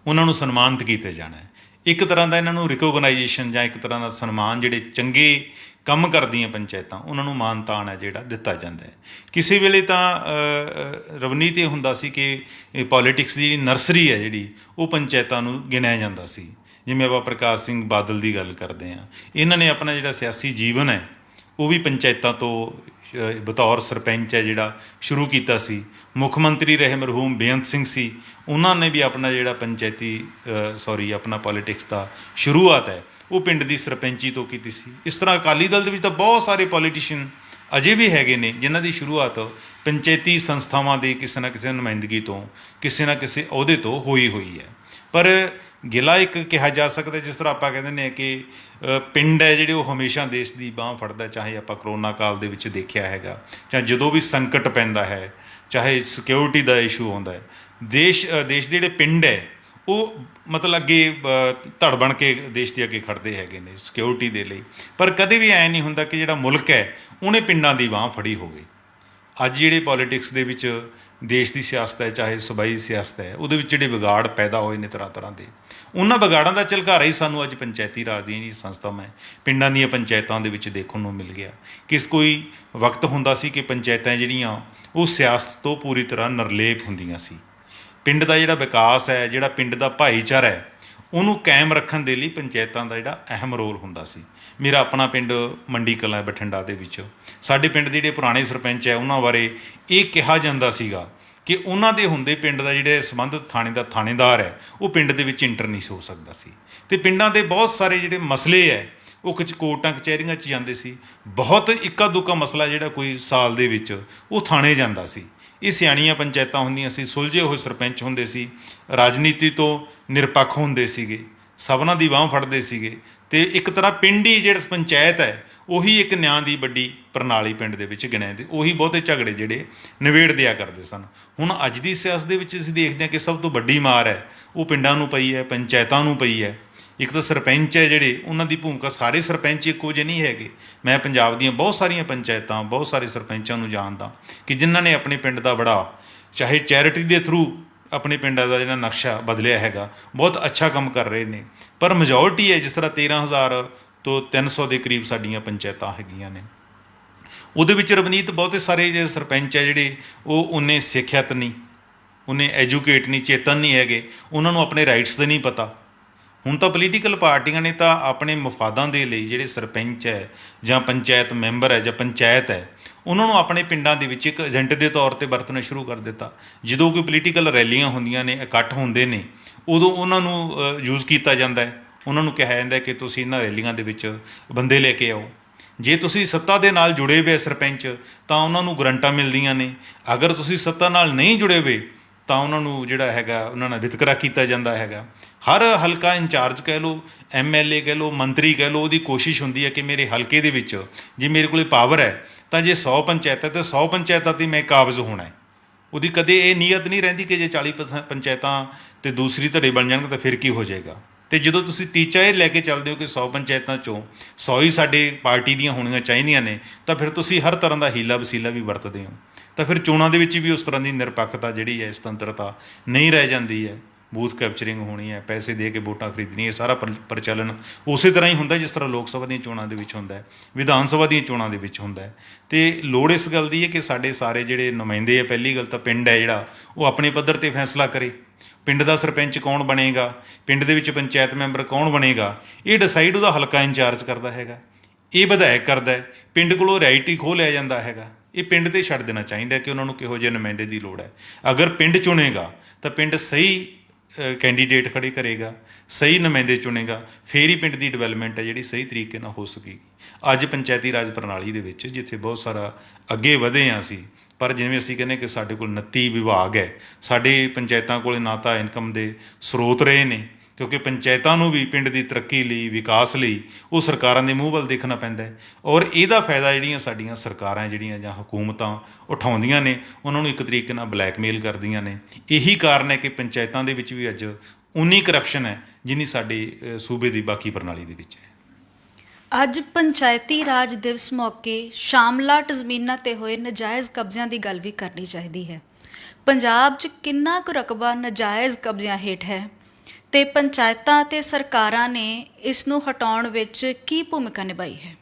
ਉਹਨਾਂ ਨੂੰ ਸਨਮਾਨਿਤ ਕੀਤੇ ਜਾਣਾ ਹੈ। ਇੱਕ ਤਰ੍ਹਾਂ ਦਾ ਇਹਨਾਂ ਨੂੰ ਰਿਕੋਗਨਾਈਜੇਸ਼ਨ ਜਾਂ ਇੱਕ ਤਰ੍ਹਾਂ ਦਾ ਸਨਮਾਨ, ਜਿਹੜੇ ਚੰਗੇ ਕੰਮ ਕਰਦੀਆਂ ਪੰਚਾਇਤਾਂ ਉਹਨਾਂ ਨੂੰ ਮਾਣ ਤਾਣ ਹੈ ਜਿਹੜਾ ਦਿੱਤਾ ਜਾਂਦਾ ਹੈ। ਕਿਸੇ ਵੇਲੇ ਤਾਂ ਰਵਨੀਤ ਇਹ ਹੁੰਦਾ ਸੀ ਕਿ ਪੋਲੀਟਿਕਸ ਦੀ ਜਿਹੜੀ ਨਰਸਰੀ ਹੈ ਜਿਹੜੀ ਉਹ ਪੰਚਾਇਤਾਂ ਨੂੰ ਗਿਣਿਆ ਜਾਂਦਾ ਸੀ। ਜਿਵੇਂ ਆਪਾਂ ਪ੍ਰਕਾਸ਼ ਸਿੰਘ ਬਾਦਲ ਦੀ ਗੱਲ ਕਰਦੇ ਹਾਂ, ਇਹਨਾਂ ਨੇ ਆਪਣਾ ਜਿਹੜਾ ਸਿਆਸੀ ਜੀਵਨ ਹੈ ਉਹ ਵੀ ਪੰਚਾਇਤਾਂ ਤੋਂ ਬਤੌਰ ਸਰਪੰਚ ਹੈ ਜਿਹੜਾ ਸ਼ੁਰੂ ਕੀਤਾ ਸੀ। ਮੁੱਖ ਮੰਤਰੀ ਰਹੇ ਮਰਹੂਮ ਬੇਅੰਤ ਸਿੰਘ ਸੀ, ਉਹਨਾਂ ਨੇ ਵੀ ਆਪਣਾ ਜਿਹੜਾ ਆਪਣਾ ਪੋਲੀਟਿਕਸ ਦਾ ਸ਼ੁਰੂਆਤ ਹੈ ਉਹ ਪਿੰਡ ਦੀ ਸਰਪੰਚੀ ਤੋਂ ਕੀਤੀ ਸੀ। ਇਸ ਤਰ੍ਹਾਂ ਅਕਾਲੀ ਦਲ ਦੇ ਵਿੱਚ ਤਾਂ ਬਹੁਤ ਸਾਰੇ ਪੋਲੀਟੀਸ਼ੀਅਨ ਅਜੇ ਵੀ ਹੈਗੇ ਨੇ ਜਿਨ੍ਹਾਂ ਦੀ ਸ਼ੁਰੂਆਤ ਪੰਚਾਇਤੀ ਸੰਸਥਾਵਾਂ ਦੀ ਕਿਸੇ ਨਾ ਕਿਸੇ ਨੁਮਾਇੰਦਗੀ ਤੋਂ, ਕਿਸੇ ਨਾ ਕਿਸੇ ਅਹੁਦੇ ਤੋਂ ਹੋਈ ਹੈ। ਪਰ ਗਿਲਾ ਇੱਕ ਕਿਹਾ ਜਾ ਸਕਦਾ, ਜਿਸ ਤਰ੍ਹਾਂ ਆਪਾਂ ਕਹਿੰਦੇ ਨੇ ਕਿ ਪਿੰਡ ਹੈ ਜਿਹੜੇ ਉਹ ਹਮੇਸ਼ਾ ਦੇਸ਼ ਦੀ ਬਾਂਹ ਫੜਦਾ। ਚਾਹੇ ਆਪਾਂ ਕਰੋਨਾ ਕਾਲ ਦੇ ਵਿੱਚ ਦੇਖਿਆ ਹੈਗਾ, ਚਾਹੇ ਜਦੋਂ ਵੀ ਸੰਕਟ ਪੈਂਦਾ ਹੈ, ਚਾਹੇ ਸਿਕਿਉਰਿਟੀ ਦਾ ਇਸ਼ੂ ਆਉਂਦਾ ਹੈ, ਦੇਸ਼ ਦੇ ਜਿਹੜੇ ਪਿੰਡ ਹੈ ਉਹ ਮਤਲਬ ਅੱਗੇ ਧੜ ਬਣ ਕੇ ਦੇਸ਼ ਦੇ ਅੱਗੇ ਖੜ੍ਹਦੇ ਹੈਗੇ ਨੇ ਸਿਕਿਉਰਿਟੀ ਦੇ ਲਈ। ਪਰ ਕਦੇ ਵੀ ਐਂ ਨਹੀਂ ਹੁੰਦਾ ਕਿ ਜਿਹੜਾ ਮੁਲਕ ਹੈ ਉਹਨੇ ਪਿੰਡਾਂ ਦੀ ਬਾਂਹ ਫੜੀ ਹੋਵੇ। ਅੱਜ ਜਿਹੜੇ ਪੋਲੀਟਿਕਸ ਦੇ ਵਿੱਚ ਦੇਸ਼ ਦੀ ਸਿਆਸਤ ਹੈ, ਚਾਹੇ ਸੂਬਾਈ ਸਿਆਸਤ ਹੈ, ਉਹਦੇ ਵਿੱਚ ਜਿਹੜੇ ਵਿਗਾੜ ਪੈਦਾ ਹੋਏ ਨੇ ਤਰ੍ਹਾਂ ਦੇ, ਉਹਨਾਂ ਵਿਗਾੜਾਂ ਦਾ ਝਲਕਾਰਾ ਹੀ ਸਾਨੂੰ ਅੱਜ ਪੰਚਾਇਤੀ ਰਾਜ ਦੀਆਂ ਜਿਹੜੀ ਸੰਸਥਾਵਾਂ ਹੈ, ਪਿੰਡਾਂ ਦੀਆਂ ਪੰਚਾਇਤਾਂ ਦੇ ਵਿੱਚ ਦੇਖਣ ਨੂੰ ਮਿਲ ਗਿਆ। ਕੋਈ ਵਕਤ ਹੁੰਦਾ ਸੀ ਕਿ ਪੰਚਾਇਤਾਂ ਜਿਹੜੀਆਂ ਉਹ ਸਿਆਸਤ ਤੋਂ ਪੂਰੀ ਤਰ੍ਹਾਂ ਨਿਰਲੇਪ ਹੁੰਦੀਆਂ ਸੀ। ਪਿੰਡ ਦਾ ਜਿਹੜਾ ਵਿਕਾਸ ਹੈ, ਜਿਹੜਾ ਪਿੰਡ ਦਾ ਭਾਈਚਾਰਾ ਹੈ, ਉਹਨੂੰ ਕਾਇਮ ਰੱਖਣ ਦੇ ਲਈ ਪੰਚਾਇਤਾਂ ਦਾ ਜਿਹੜਾ ਅਹਿਮ ਰੋਲ ਹੁੰਦਾ ਸੀ। ਮੇਰਾ ਆਪਣਾ ਪਿੰਡ ਮੰਡੀ ਕਲਾਂ ਬਠਿੰਡਾ ਦੇ ਵਿੱਚ, ਸਾਡੇ ਪਿੰਡ ਦੇ ਜਿਹੜੇ ਪੁਰਾਣੇ ਸਰਪੰਚ ਹੈ ਉਹਨਾਂ ਬਾਰੇ ਇਹ ਕਿਹਾ ਜਾਂਦਾ ਸੀਗਾ ਕਿ ਉਹਨਾਂ ਦੇ ਹੁੰਦੇ ਪਿੰਡ ਦਾ ਜਿਹੜੇ ਸੰਬੰਧਿਤ ਥਾਣੇ ਦਾ ਥਾਣੇਦਾਰ ਹੈ ਉਹ ਪਿੰਡ ਦੇ ਵਿੱਚ ਇੰਟਰ ਨਹੀਂ ਹੋ ਸਕਦਾ ਸੀ। ਅਤੇ ਪਿੰਡਾਂ ਦੇ ਬਹੁਤ ਸਾਰੇ ਜਿਹੜੇ ਮਸਲੇ ਹੈ ਉਹ ਕੋਰਟਾਂ ਕਚਹਿਰੀਆਂ 'ਚ ਜਾਂਦੇ ਸੀ। ਬਹੁਤ ਇੱਕਾ ਦੁੱਕਾ ਮਸਲਾ ਜਿਹੜਾ ਕੋਈ ਸਾਲ ਦੇ ਵਿੱਚ ਉਹ ਥਾਣੇ ਜਾਂਦਾ ਸੀ। ਇਹ ਸਿਆਣੀਆਂ ਪੰਚਾਇਤਾਂ ਹੁੰਦੀਆਂ ਸੀ, ਸੁਲਝੇ ਹੋਏ ਸਰਪੰਚ ਹੁੰਦੇ ਸੀ, ਰਾਜਨੀਤੀ ਤੋਂ ਨਿਰਪੱਖ ਹੁੰਦੇ ਸੀਗੇ, ਸਭਨਾਂ ਦੀ ਬਾਂਹ ਫੜਦੇ ਸੀਗੇ। ਅਤੇ ਇੱਕ ਤਰ੍ਹਾਂ ਪਿੰਡੀ ਜਿਹੜਾ ਪੰਚਾਇਤ ਹੈ ਉਹੀ ਇੱਕ ਨਿਆਂ ਦੀ ਵੱਡੀ ਪ੍ਰਣਾਲੀ ਪਿੰਡ ਦੇ ਵਿੱਚ ਗਿਣਿਆ ਜਾਂਦੀ, ਉਹੀ ਬਹੁਤੇ ਝਗੜੇ ਜਿਹੜੇ ਨਿਬੇੜ ਦਿਆ ਕਰਦੇ ਸਨ। ਹੁਣ ਅੱਜ ਦੀ ਸਿਆਸਤ ਦੇ ਵਿੱਚ ਅਸੀਂ ਦੇਖਦੇ ਹਾਂ ਕਿ ਸਭ ਤੋਂ ਵੱਡੀ ਮਾਰ ਹੈ ਉਹ ਪਿੰਡਾਂ ਨੂੰ ਪਈ ਹੈ, ਪੰਚਾਇਤਾਂ ਨੂੰ ਪਈ ਹੈ। ਇੱਕ ਤਾਂ ਸਰਪੰਚ ਹੈ ਜਿਹੜੇ, ਉਹਨਾਂ ਦੀ ਭੂਮਿਕਾ, ਸਾਰੇ ਸਰਪੰਚ ਇੱਕੋ ਜਿਹੇ ਨਹੀਂ ਹੈਗੇ। ਮੈਂ ਪੰਜਾਬ ਦੀਆਂ ਬਹੁਤ ਸਾਰੀਆਂ ਪੰਚਾਇਤਾਂ, ਬਹੁਤ ਸਾਰੇ ਸਰਪੰਚਾਂ ਨੂੰ ਜਾਣਦਾ ਕਿ ਜਿਨ੍ਹਾਂ ਨੇ ਆਪਣੇ ਪਿੰਡ ਦਾ ਬੜਾ, ਚਾਹੇ ਚੈਰਿਟੀ ਦੇ ਥਰੂ ਆਪਣੇ ਪਿੰਡਾਂ ਦਾ ਜਿਹੜਾ ਨਕਸ਼ਾ ਬਦਲਿਆ ਹੈਗਾ, ਬਹੁਤ ਅੱਛਾ ਕੰਮ ਕਰ ਰਹੇ ਨੇ। ਪਰ ਮੈਜੋਰਟੀ ਹੈ, ਜਿਸ ਤਰ੍ਹਾਂ 13,000 ਤੋਂ 300 ਦੇ ਕਰੀਬ ਸਾਡੀਆਂ ਪੰਚਾਇਤਾਂ ਹੈਗੀਆਂ ਨੇ, ਉਹਦੇ ਵਿੱਚ ਰਵਨੀਤ ਬਹੁਤੇ ਸਾਰੇ ਜਿਹੜੇ ਸਰਪੰਚ ਹੈ ਜਿਹੜੇ ਉਹ ਉਨੇ ਸਿੱਖਿਅਤ ਨਹੀਂ, ਉਨੇ ਐਜੂਕੇਟ ਨਹੀਂ, ਚੇਤਨ ਨਹੀਂ ਹੈਗੇ, ਉਹਨਾਂ ਨੂੰ ਆਪਣੇ ਰਾਈਟਸ ਦਾ ਨਹੀਂ ਪਤਾ। ਹੁਣ ਤਾਂ ਪੋਲੀਟੀਕਲ ਪਾਰਟੀਆਂ ਨੇ ਤਾਂ ਆਪਣੇ ਮਫਾਦਾਂ ਦੇ ਲਈ ਜਿਹੜੇ ਸਰਪੰਚ ਹੈ ਜਾਂ ਪੰਚਾਇਤ ਮੈਂਬਰ ਹੈ ਜਾਂ ਪੰਚਾਇਤ ਹੈ, ਉਹਨਾਂ ਨੂੰ ਆਪਣੇ ਪਿੰਡਾਂ ਦੇ ਵਿੱਚ ਇੱਕ ਏਜੰਟ ਦੇ ਤੌਰ 'ਤੇ ਵਰਤਣਾ ਸ਼ੁਰੂ ਕਰ ਦਿੱਤਾ। ਜਦੋਂ ਕੋਈ ਪੋਲੀਟੀਕਲ ਰੈਲੀਆਂ ਹੁੰਦੀਆਂ ਨੇ, ਇਕੱਠ ਹੁੰਦੇ ਨੇ, ਉਦੋਂ ਉਹਨਾਂ ਨੂੰ ਯੂਜ਼ ਕੀਤਾ ਜਾਂਦਾ ਹੈ। ਉਹਨਾਂ ਨੂੰ ਕਿਹਾ ਜਾਂਦਾ ਕਿ ਤੁਸੀਂ ਇਹਨਾਂ ਰੈਲੀਆਂ ਦੇ ਵਿੱਚ ਬੰਦੇ ਲੈ ਕੇ ਆਓ। ਜੇ ਤੁਸੀਂ ਸੱਤਾ ਦੇ ਨਾਲ ਜੁੜੇ ਹੋਏ ਸਰਪੰਚ ਤਾਂ ਉਹਨਾਂ ਨੂੰ ਗਰੰਟਾਂ ਮਿਲਦੀਆਂ ਨੇ। ਅਗਰ ਤੁਸੀਂ ਸੱਤਾ ਨਾਲ ਨਹੀਂ ਜੁੜੇ ਹੋਏ ਤਾਂ ਉਹਨਾਂ ਨੂੰ ਜਿਹੜਾ ਹੈਗਾ ਉਹਨਾਂ ਨਾਲ ਵਿਤਕਰਾ ਕੀਤਾ ਜਾਂਦਾ ਹੈਗਾ। ਹਰ ਹਲਕਾ ਇੰਚਾਰਜ ਕਹਿ ਲਓ, MLA ਕਹਿ ਲਓ, ਮੰਤਰੀ ਕਹਿ ਲਓ, ਉਹਦੀ ਕੋਸ਼ਿਸ਼ ਹੁੰਦੀ ਹੈ ਕਿ ਮੇਰੇ ਹਲਕੇ ਦੇ ਵਿੱਚ ਜੇ ਮੇਰੇ ਕੋਲ ਪਾਵਰ ਹੈ ਤਾਂ ਜੇ 100 ਪੰਚਾਇਤਾਂ ਤਾਂ 100 ਪੰਚਾਇਤਾਂ 'ਤੇ ਮੈਂ ਕਾਬਜ਼ ਹੋਣਾ ਹੈ। ਉਹਦੀ ਕਦੇ ਇਹ ਨੀਅਤ ਨਹੀਂ ਰਹਿੰਦੀ ਕਿ ਜੇ 40% ਪੰਚਾਇਤਾਂ ਅਤੇ ਦੂਸਰੀ ਧੜੇ ਬਣ ਜਾਣਗੇ ਤਾਂ ਫਿਰ ਕੀ ਹੋ ਜਾਏਗਾ। ਤੇ ਜਦੋਂ ਤੁਸੀਂ ਟੀਚਾ ਇਹ ਲੈ ਕੇ ਚੱਲਦੇ ਹੋ ਕਿ 100 ਪੰਚਾਇਤਾਂ ਚੋਂ 100 ਹੀ ਸਾਡੇ ਪਾਰਟੀ ਦੀਆਂ ਹੋਣੀਆਂ ਚਾਹੀਦੀਆਂ ਨੇ, ਤਾਂ ਫਿਰ ਤੁਸੀਂ ਹਰ ਤਰ੍ਹਾਂ ਦਾ ਹੀਲਾ ਵਸੀਲਾ ਵੀ ਵਰਤਦੇ ਹੋ। ਤਾਂ ਫਿਰ ਚੋਣਾਂ ਦੇ ਵਿੱਚ ਵੀ ਉਸ ਤਰ੍ਹਾਂ ਦੀ ਨਿਰਪੱਖਤਾ ਜਿਹੜੀ ਹੈ, ਸੁਤੰਤਰਤਾ ਨਹੀਂ ਰਹਿ ਜਾਂਦੀ ਹੈ। ਬੂਥ ਕੈਪਚਰਿੰਗ ਹੋਣੀ ਹੈ, ਪੈਸੇ ਦੇ ਕੇ ਵੋਟਾਂ ਖਰੀਦਣੀਆਂ, ਇਹ ਸਾਰਾ ਪ੍ਰਚਲਨ ਉਸੇ ਤਰ੍ਹਾਂ ਹੀ ਹੁੰਦਾ ਜਿਸ ਤਰ੍ਹਾਂ ਲੋਕ ਸਭਾ ਦੀਆਂ ਚੋਣਾਂ ਦੇ ਵਿੱਚ ਹੁੰਦਾ ਹੈ, ਵਿਧਾਨ ਸਭਾ ਦੀਆਂ ਚੋਣਾਂ ਦੇ ਵਿੱਚ ਹੁੰਦਾ ਹੈ। ਅਤੇ ਲੋੜ ਇਸ ਗੱਲ ਦੀ ਹੈ ਕਿ ਸਾਡੇ ਸਾਰੇ ਜਿਹੜੇ ਨੁਮਾਇੰਦੇ ਆ, ਪਹਿਲੀ ਗੱਲ ਤਾਂ ਪਿੰਡ ਹੈ ਜਿਹੜਾ, ਉਹ ਆਪਣੇ ਪੱਧਰ 'ਤੇ ਫੈਸਲਾ ਕਰੇ। ਪਿੰਡ ਦਾ ਸਰਪੰਚ ਕੌਣ ਬਣੇਗਾ, ਪਿੰਡ ਦੇ ਵਿੱਚ ਪੰਚਾਇਤ ਮੈਂਬਰ ਕੌਣ ਬਣੇਗਾ, ਇਹ ਡਿਸਾਈਡ ਉਹਦਾ ਹਲਕਾ ਇੰਚਾਰਜ ਕਰਦਾ ਹੈਗਾ, ਇਹ ਵਿਧਾਇਕ ਕਰਦਾ ਹੈ। ਪਿੰਡ ਕੋਲੋਂ ਰਾਈਟ ਹੀ ਖੋਹ ਲਿਆ ਜਾਂਦਾ ਹੈਗਾ। ਇਹ ਪਿੰਡ 'ਤੇ ਛੱਡ ਦੇਣਾ ਚਾਹੀਦਾ ਕਿ ਉਹਨਾਂ ਨੂੰ ਕਿਹੋ ਜਿਹੇ ਨੁਮਾਇੰਦੇ ਦੀ ਲੋੜ ਹੈ। ਅਗਰ ਪਿੰਡ ਚੁਣੇਗਾ ਤਾਂ ਪਿੰਡ ਸਹੀ ਕੈਂਡੀਡੇਟ ਖੜੇ ਕਰੇਗਾ, ਸਹੀ ਨੁਮਾਇੰਦੇ ਚੁਣੇਗਾ, ਫਿਰ ਹੀ ਪਿੰਡ ਦੀ ਡਿਵੈਲਪਮੈਂਟ ਹੈ ਜਿਹੜੀ ਸਹੀ ਤਰੀਕੇ ਨਾਲ ਹੋ ਸਕੇਗੀ। ਅੱਜ ਪੰਚਾਇਤੀ ਰਾਜ ਪ੍ਰਣਾਲੀ ਦੇ ਵਿੱਚ ਜਿੱਥੇ ਬਹੁਤ ਸਾਰਾ ਅੱਗੇ ਵਧੇ ਹਾਂ ਅਸੀਂ, ਪਰ ਜਿਵੇਂ ਅਸੀਂ ਕਹਿੰਦੇ ਕਿ ਸਾਡੇ ਕੋਲ 29 ਵਿਭਾਗ ਹੈ, ਸਾਡੇ ਪੰਚਾਇਤਾਂ ਕੋਲ ਨਾ ਤਾਂ ਇਨਕਮ ਦੇ ਸਰੋਤ ਰਹੇ ਨੇ, ਕਿਉਂਕਿ ਪੰਚਾਇਤਾਂ ਨੂੰ ਵੀ ਪਿੰਡ ਦੀ ਤਰੱਕੀ ਲਈ, ਵਿਕਾਸ ਲਈ ਉਹ ਸਰਕਾਰਾਂ ਦੇ ਮੂੰਹ ਵੱਲ ਦੇਖਣਾ ਪੈਂਦਾ ਹੈ। ਔਰ ਇਹਦਾ ਫਾਇਦਾ ਜਿਹੜੀਆਂ ਸਾਡੀਆਂ ਸਰਕਾਰਾਂ ਜਿਹੜੀਆਂ ਜਾਂ ਹਕੂਮਤਾਂ ਉਠਾਉਂਦੀਆਂ ਨੇ, ਉਹਨਾਂ ਨੂੰ ਇੱਕ ਤਰੀਕੇ ਨਾਲ ਬਲੈਕਮੇਲ ਕਰਦੀਆਂ ਨੇ। ਇਹੀ ਕਾਰਨ ਹੈ ਕਿ ਪੰਚਾਇਤਾਂ ਦੇ ਵਿੱਚ ਵੀ ਅੱਜ ਉਨੀ ਕਰਪਸ਼ਨ ਹੈ ਜਿੰਨੀ ਸਾਡੇ ਸੂਬੇ ਦੀ ਬਾਕੀ ਪ੍ਰਣਾਲੀ ਦੇ ਵਿੱਚ ਹੈ।
ਅੱਜ ਪੰਚਾਇਤੀ ਰਾਜ ਦਿਵਸ ਮੌਕੇ ਸ਼ਾਮਲਾਟ ਜ਼ਮੀਨਾਂ 'ਤੇ ਹੋਏ ਨਜਾਇਜ਼ ਕਬਜ਼ਿਆਂ ਦੀ ਗੱਲ ਵੀ ਕਰਨੀ ਚਾਹੀਦੀ ਹੈ। ਪੰਜਾਬ 'ਚ ਕਿੰਨਾ ਕੁ ਰਕਬਾ ਨਜਾਇਜ਼ ਕਬਜ਼ਿਆਂ ਹੇਠ ਹੈ ਤੇ ਪੰਚਾਇਤਾਂ ਤੇ ਸਰਕਾਰਾਂ ਨੇ ਇਸ ਨੂੰ ਹਟਾਉਣ ਵਿੱਚ ਕੀ ਭੂਮਿਕਾ ਨਿਭਾਈ ਹੈ?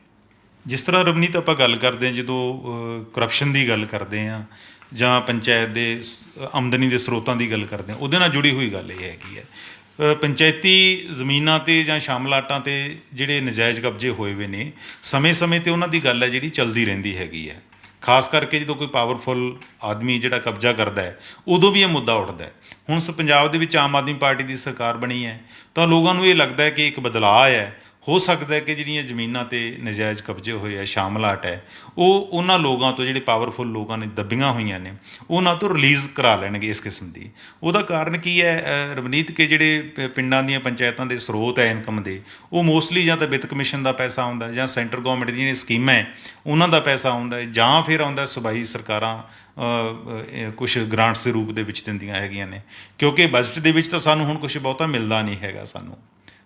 ਜਿਸ ਤਰ੍ਹਾਂ ਰਵਨੀਤ ਆਪਾਂ ਗੱਲ ਕਰਦੇ ਹਾਂ, ਜਦੋਂ ਕਰਪਸ਼ਨ ਦੀ ਗੱਲ ਕਰਦੇ ਹਾਂ ਜਾਂ ਪੰਚਾਇਤ ਦੇ ਆਮਦਨੀ ਦੇ ਸਰੋਤਾਂ ਦੀ ਗੱਲ ਕਰਦੇ ਹਾਂ, ਉਹਦੇ ਨਾਲ ਜੁੜੀ ਹੋਈ ਗੱਲ ਇਹ ਹੈਗੀ ਹੈ, ਪੰਚਾਇਤੀ ਜ਼ਮੀਨਾਂ 'ਤੇ ਜਾਂ ਸ਼ਾਮਲਾਟਾਂ 'ਤੇ ਜਿਹੜੇ ਨਜਾਇਜ਼ ਕਬਜ਼ੇ ਹੋਏ ਹੋਏ ਨੇ, ਸਮੇਂ-ਸਮੇਂ 'ਤੇ ਉਹਨਾਂ ਦੀ ਗੱਲ ਹੈ ਜਿਹੜੀ ਚੱਲਦੀ ਰਹਿੰਦੀ ਹੈਗੀ ਹੈ। ਖਾਸ ਕਰਕੇ ਜਦੋਂ ਕੋਈ ਪਾਵਰਫੁੱਲ ਆਦਮੀ ਜਿਹੜਾ ਕਬਜ਼ਾ ਕਰਦਾ ਹੈ, ਉਦੋਂ ਵੀ ਇਹ ਮੁੱਦਾ ਉੱਠਦਾ ਹੈ। ਹੁਣ ਪੰਜਾਬ ਦੇ ਵਿੱਚ ਆਮ ਆਦਮੀ ਪਾਰਟੀ ਦੀ ਸਰਕਾਰ ਬਣੀ ਹੈ, ਤਾਂ ਲੋਕਾਂ ਨੂੰ ਇਹ ਲੱਗਦਾ ਹੈ ਕਿ ਇੱਕ ਬਦਲਾਅ ਹੈ। ਹੋ ਸਕਦਾ ਹੈ ਕਿ ਜਿਹੜੀਆਂ ਜ਼ਮੀਨਾਂ 'ਤੇ ਨਜਾਇਜ਼ ਕਬਜ਼ੇ ਹੋਏ ਆ, ਸ਼ਾਮਲਾਟ ਹੈ, ਉਹ ਉਹਨਾਂ ਲੋਕਾਂ ਤੋਂ, ਜਿਹੜੇ ਪਾਵਰਫੁੱਲ ਲੋਕਾਂ ਨੇ ਦੱਬੀਆਂ ਹੋਈਆਂ ਨੇ, ਉਹਨਾਂ ਤੋਂ ਰਿਲੀਜ਼ ਕਰਾ ਲੈਣਗੇ ਇਸ ਕਿਸਮ ਦੀ। ਉਹਦਾ ਕਾਰਨ ਕੀ ਹੈ ਰਵਨੀਤ, ਕਿ ਜਿਹੜੇ ਪਿੰਡਾਂ ਦੀਆਂ ਪੰਚਾਇਤਾਂ ਦੇ ਸਰੋਤ ਹੈ ਇਨਕਮ ਦੇ, ਉਹ ਮੋਸਟਲੀ ਜਾਂ ਤਾਂ ਵਿੱਤ ਕਮਿਸ਼ਨ ਦਾ ਪੈਸਾ ਆਉਂਦਾ, ਜਾਂ ਸੈਂਟਰ ਗੌਰਮੈਂਟ ਦੀਆਂ ਜਿਹੜੀਆਂ ਸਕੀਮਾਂ ਹੈ ਉਹਨਾਂ ਦਾ ਪੈਸਾ ਆਉਂਦਾ ਹੈ, ਜਾਂ ਫਿਰ ਆਉਂਦਾ ਸੂਬਾਈ ਸਰਕਾਰਾਂ ਕੁਛ ਗ੍ਰਾਂਟਸ ਦੇ ਰੂਪ ਦੇ ਵਿੱਚ ਦਿੰਦੀਆਂ ਹੈਗੀਆਂ ਨੇ। ਕਿਉਂਕਿ ਬਜਟ ਦੇ ਵਿੱਚ ਤਾਂ ਸਾਨੂੰ ਹੁਣ ਕੁਛ ਬਹੁਤਾ ਮਿਲਦਾ ਨਹੀਂ ਹੈਗਾ। ਸਾਨੂੰ